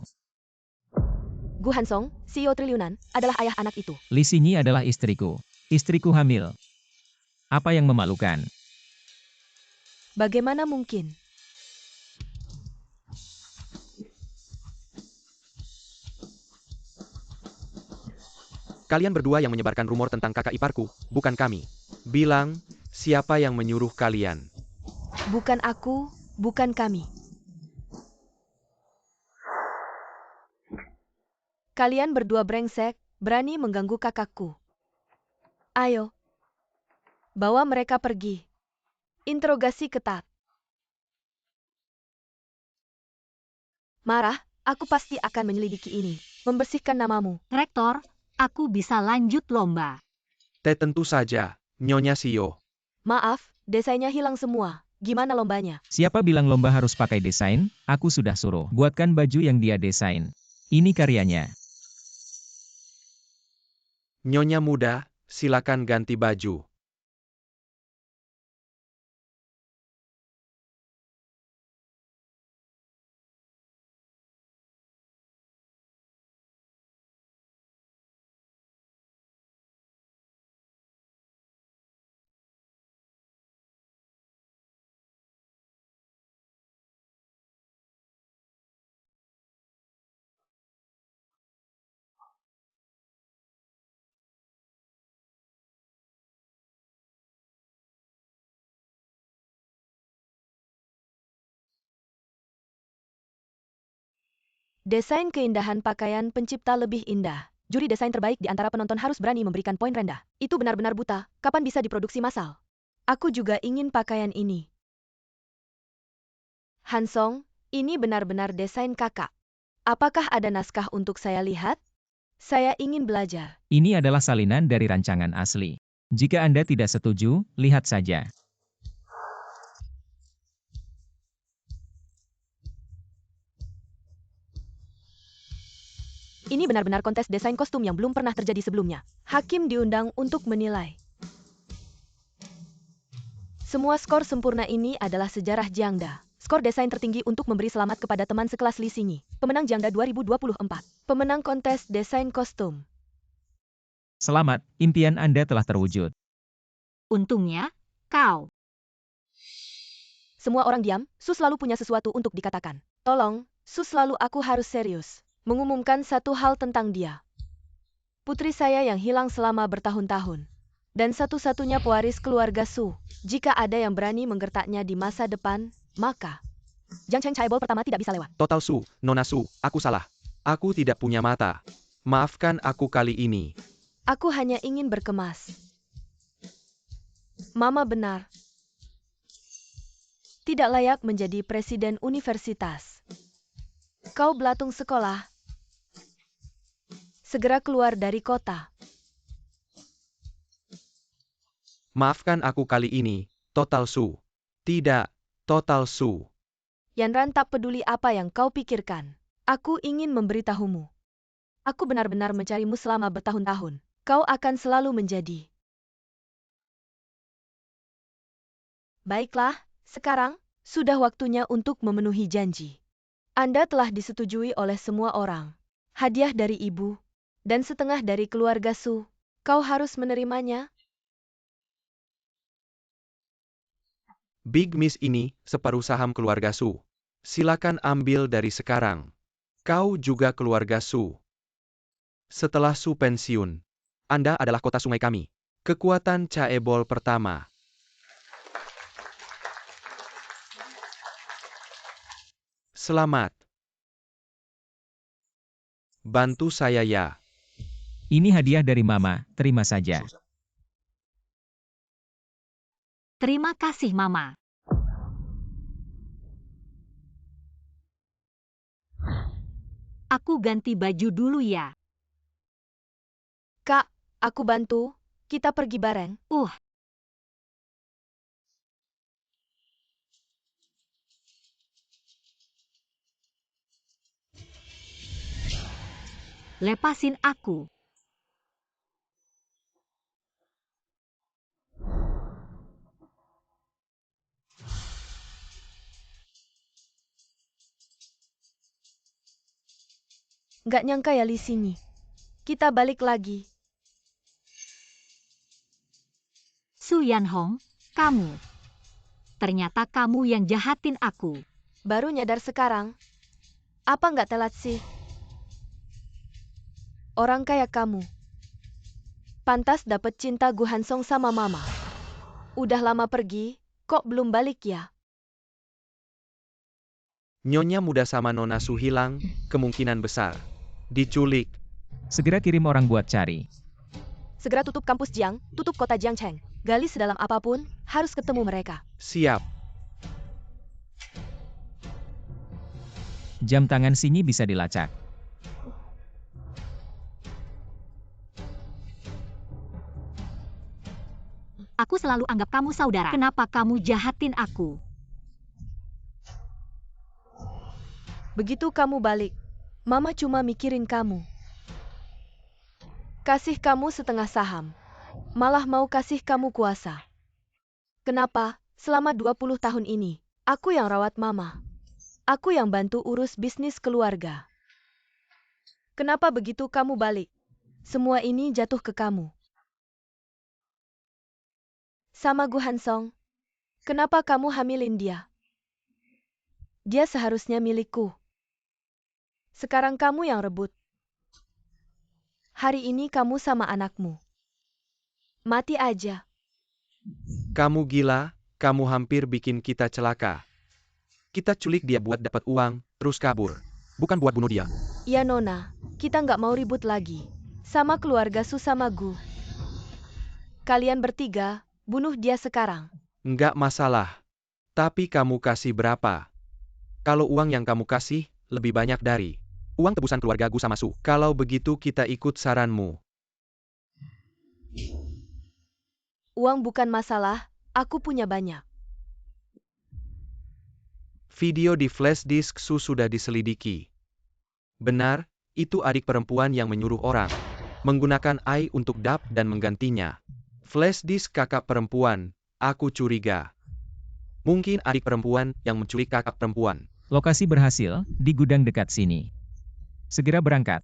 Gu Hansong, CEO triliunan, adalah ayah anak itu. Li Xinyi adalah istriku. Istriku hamil. Apa yang memalukan? Bagaimana mungkin? Kalian berdua yang menyebarkan rumor tentang kakak iparku, bukan kami. Bilang, Siapa yang menyuruh kalian? Bukan aku, bukan kami. Kalian berdua brengsek, berani mengganggu kakakku. Ayo, bawa mereka pergi. Interogasi ketat. Marah, aku pasti akan menyelidiki ini. Membersihkan namamu. Rektor, aku bisa lanjut lomba. Tentu saja, Nyonya Shio. Maaf, desainnya hilang semua. Gimana lombanya? Siapa bilang lomba harus pakai desain? Aku sudah suruh. Buatkan baju yang dia desain. Ini karyanya. Nyonya muda, silakan ganti baju. Desain keindahan pakaian pencipta lebih indah. Juri desain terbaik di antara penonton harus berani memberikan poin rendah. Itu benar-benar buta. Kapan bisa diproduksi massal? Aku juga ingin pakaian ini. Hansong, ini benar-benar desain kakak. Apakah ada naskah untuk saya lihat? Saya ingin belajar. Ini adalah salinan dari rancangan asli. Jika Anda tidak setuju, lihat saja. Ini benar-benar kontes desain kostum yang belum pernah terjadi sebelumnya. Hakim diundang untuk menilai. Semua skor sempurna ini adalah sejarah Jiangda. Skor desain tertinggi untuk memberi selamat kepada teman sekelas Li Xingyi. Pemenang Jiangda 2024. Pemenang kontes desain kostum. Selamat, impian Anda telah terwujud. Untungnya, kau. Semua orang diam, Su selalu punya sesuatu untuk dikatakan. Tolong, Su selalu aku harus serius. Mengumumkan satu hal tentang dia. Putri saya yang hilang selama bertahun-tahun. Dan satu-satunya pewaris keluarga Su. Jika ada yang berani menggertaknya di masa depan, maka Jiang Cheng Chaebol pertama tidak bisa lewat. Total Su, Nona Su, aku salah. Aku tidak punya mata. Maafkan aku kali ini. Aku hanya ingin berkemas. Mama benar. Tidak layak menjadi presiden universitas. Kau belatung sekolah. Segera keluar dari kota. Maafkan aku kali ini, Total Su. Tidak, Total Su. Yanran tak peduli apa yang kau pikirkan. Aku ingin memberitahumu. Aku benar-benar mencarimu selama bertahun-tahun. Kau akan selalu menjadi. Baiklah, sekarang, sudah waktunya untuk memenuhi janji. Anda telah disetujui oleh semua orang. Hadiah dari ibu, dan setengah dari keluarga Su. Kau harus menerimanya. Big Miss ini, separuh saham keluarga Su. Silakan ambil dari sekarang. Kau juga keluarga Su. Setelah Su pensiun, Anda adalah kota sungai kami. Kekuatan Chaebol pertama. Selamat. Bantu saya ya. Ini hadiah dari Mama, terima saja. Terima kasih, Mama. Aku ganti baju dulu ya. Kak, aku bantu. Kita pergi bareng. Lepasin aku. Nggak nyangka ya Li Xingyi. Kita balik lagi. Su Yanhong, kamu. Ternyata kamu yang jahatin aku. Baru nyadar sekarang. Apa nggak telat sih? Orang kayak kamu. Pantas dapet cinta Gu Hansong sama mama. Udah lama pergi, kok belum balik ya? Nyonya muda sama Nona Su hilang, kemungkinan besar. Diculik. Segera kirim orang buat cari. Segera tutup kampus Jiang, tutup kota Jiangcheng. Gali sedalam apapun, harus ketemu mereka. Siap. Jam tangan Sinyi bisa dilacak. Aku selalu anggap kamu saudara. Kenapa kamu jahatin aku? Begitu kamu balik, Mama cuma mikirin kamu. Kasih kamu setengah saham. Malah mau kasih kamu kuasa. Kenapa? Selama 20 tahun ini, aku yang rawat Mama. Aku yang bantu urus bisnis keluarga. Kenapa begitu kamu balik? Semua ini jatuh ke kamu. Sama Gu Hansong, kenapa kamu hamilin dia? Dia seharusnya milikku. Sekarang kamu yang rebut. Hari ini kamu sama anakmu. Mati aja. Kamu gila, kamu hampir bikin kita celaka. Kita culik dia buat dapat uang, terus kabur. Bukan buat bunuh dia. Ya Nona, kita nggak mau ribut lagi. Sama keluarga Su sama Gu. Kalian bertiga, bunuh dia sekarang. Nggak masalah. Tapi kamu kasih berapa? Kalau uang yang kamu kasih, lebih banyak dari uang tebusan keluarga Gu sama Su. Kalau begitu kita ikut saranmu. Uang bukan masalah, aku punya banyak. Video di flash disk Su sudah diselidiki. Benar, itu adik perempuan yang menyuruh orang menggunakan AI untuk dap dan menggantinya. Flash disk kakak perempuan, aku curiga. Mungkin adik perempuan yang menculik kakak perempuan. Lokasi berhasil, di gudang dekat sini. Segera berangkat.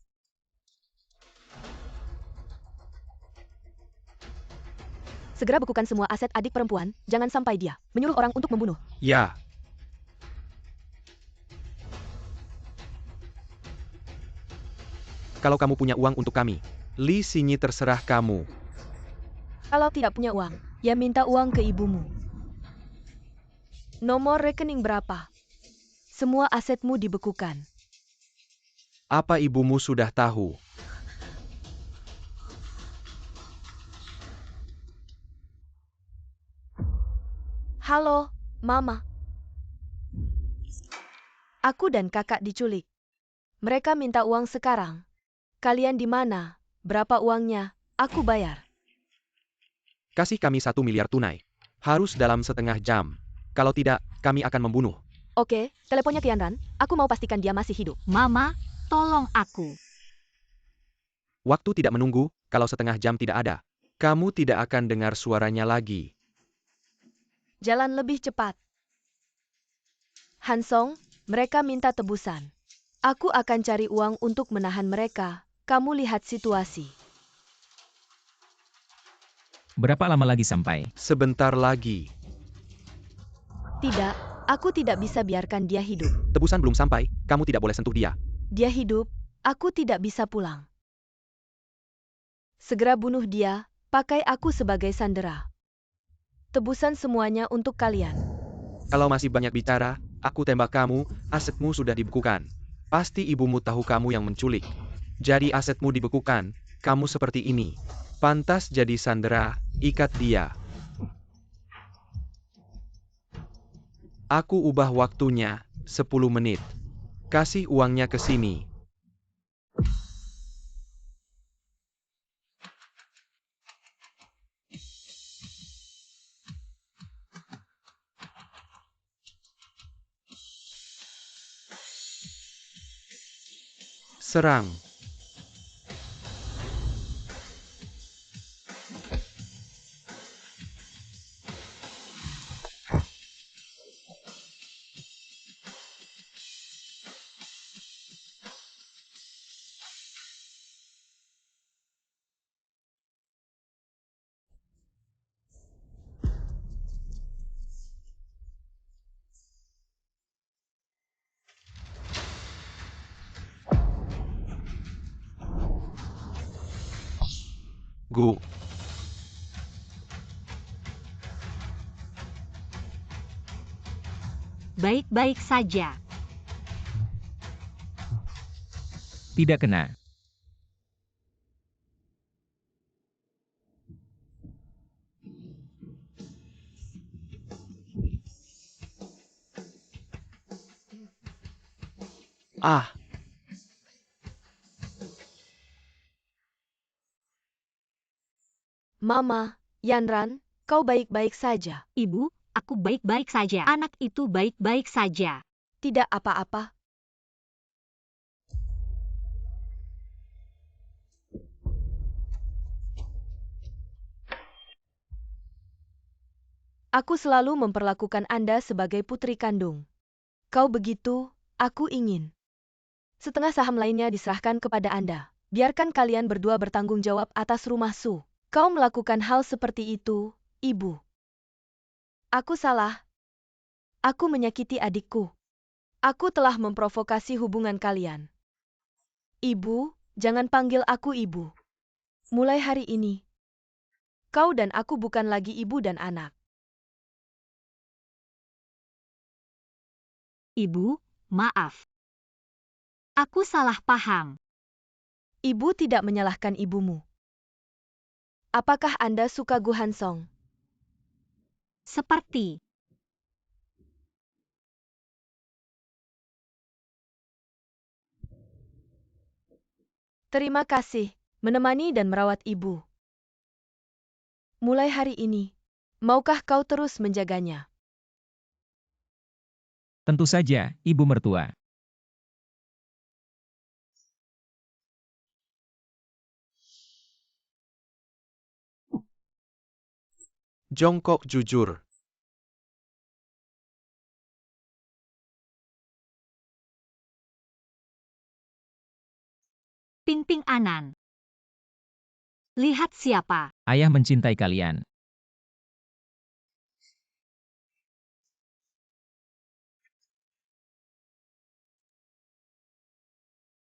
Segera bekukan semua aset adik perempuan, jangan sampai dia menyuruh orang untuk membunuh. Ya. Kalau kamu punya uang untuk kami, Li Sinyi terserah kamu. Kalau tidak punya uang, ya minta uang ke ibumu. Nomor rekening berapa? Semua asetmu dibekukan. Apa ibumu sudah tahu? Halo, Mama. Aku dan kakak diculik. Mereka minta uang sekarang. Kalian di mana? Berapa uangnya? Aku bayar. Kasih kami 1 miliar tunai. Harus dalam setengah jam. Kalau tidak, kami akan membunuh. Oke, teleponnya Tianran. Aku mau pastikan dia masih hidup. Mama, tolong aku. Waktu tidak menunggu, kalau setengah jam tidak ada. Kamu tidak akan dengar suaranya lagi. Jalan lebih cepat. Hansong, mereka minta tebusan. Aku akan cari uang untuk menahan mereka. Kamu lihat situasi. Berapa lama lagi sampai? Sebentar lagi. Tidak, aku tidak bisa biarkan dia hidup. Tebusan belum sampai, kamu tidak boleh sentuh dia. Dia hidup, aku tidak bisa pulang. Segera bunuh dia, pakai aku sebagai sandera. Tebusan semuanya untuk kalian. Kalau masih banyak bicara, aku tembak kamu, asetmu sudah dibekukan. Pasti ibumu tahu kamu yang menculik. Jadi asetmu dibekukan, kamu seperti ini. Pantas jadi sandera, ikat dia. Aku ubah waktunya, 10 menit. Kasih uangnya ke sini. Serang. Gu. baik-baik saja. Tidak kena. Ah, Mama, Yanran, kau baik-baik saja. Ibu, aku baik-baik saja. Anak itu baik-baik saja. Tidak apa-apa. Aku selalu memperlakukan Anda sebagai putri kandung. Kau begitu, aku ingin. Setengah saham lainnya diserahkan kepada Anda. Biarkan kalian berdua bertanggung jawab atas rumah Su. Kau melakukan hal seperti itu, Ibu. Aku salah. Aku menyakiti adikku. Aku telah memprovokasi hubungan kalian. Ibu, jangan panggil aku ibu. Mulai hari ini, kau dan aku bukan lagi ibu dan anak. Ibu, maaf. Aku salah paham. Ibu tidak menyalahkan ibumu. Apakah Anda suka Gu Hansong? Seperti. Terima kasih, menemani dan merawat ibu. Mulai hari ini, maukah kau terus menjaganya? Tentu saja, Ibu Mertua. jongkok jujur. Ping-ping Anan. Lihat siapa. Ayah mencintai kalian.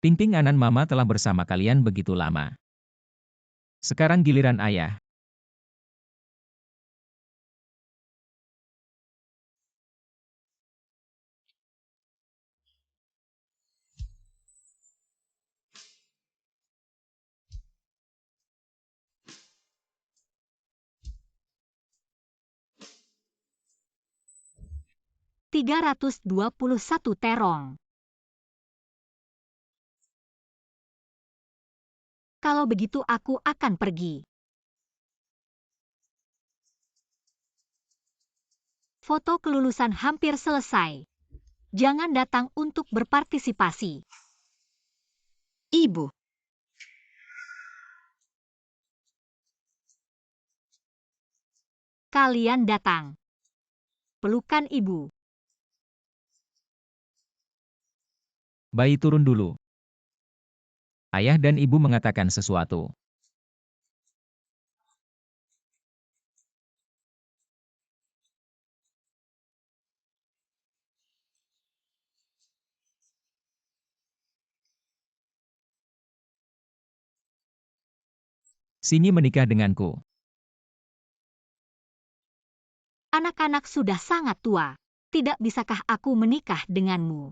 Ping-ping Anan Mama telah bersama kalian begitu lama. Sekarang giliran ayah. $321 terong. Kalau begitu aku akan pergi. Foto kelulusan hampir selesai. Jangan datang untuk berpartisipasi. Ibu. Kalian datang. Pelukan ibu. Bayi turun dulu. Ayah dan ibu mengatakan sesuatu. Sini menikah denganku. Anak-anak sudah sangat tua. Tidak bisakah aku menikah denganmu?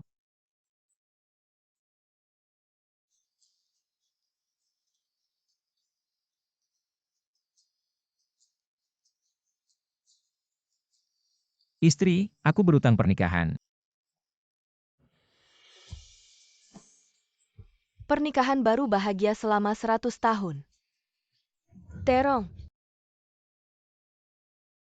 Istri, aku berutang pernikahan. Pernikahan baru bahagia selama 100 tahun. Terong.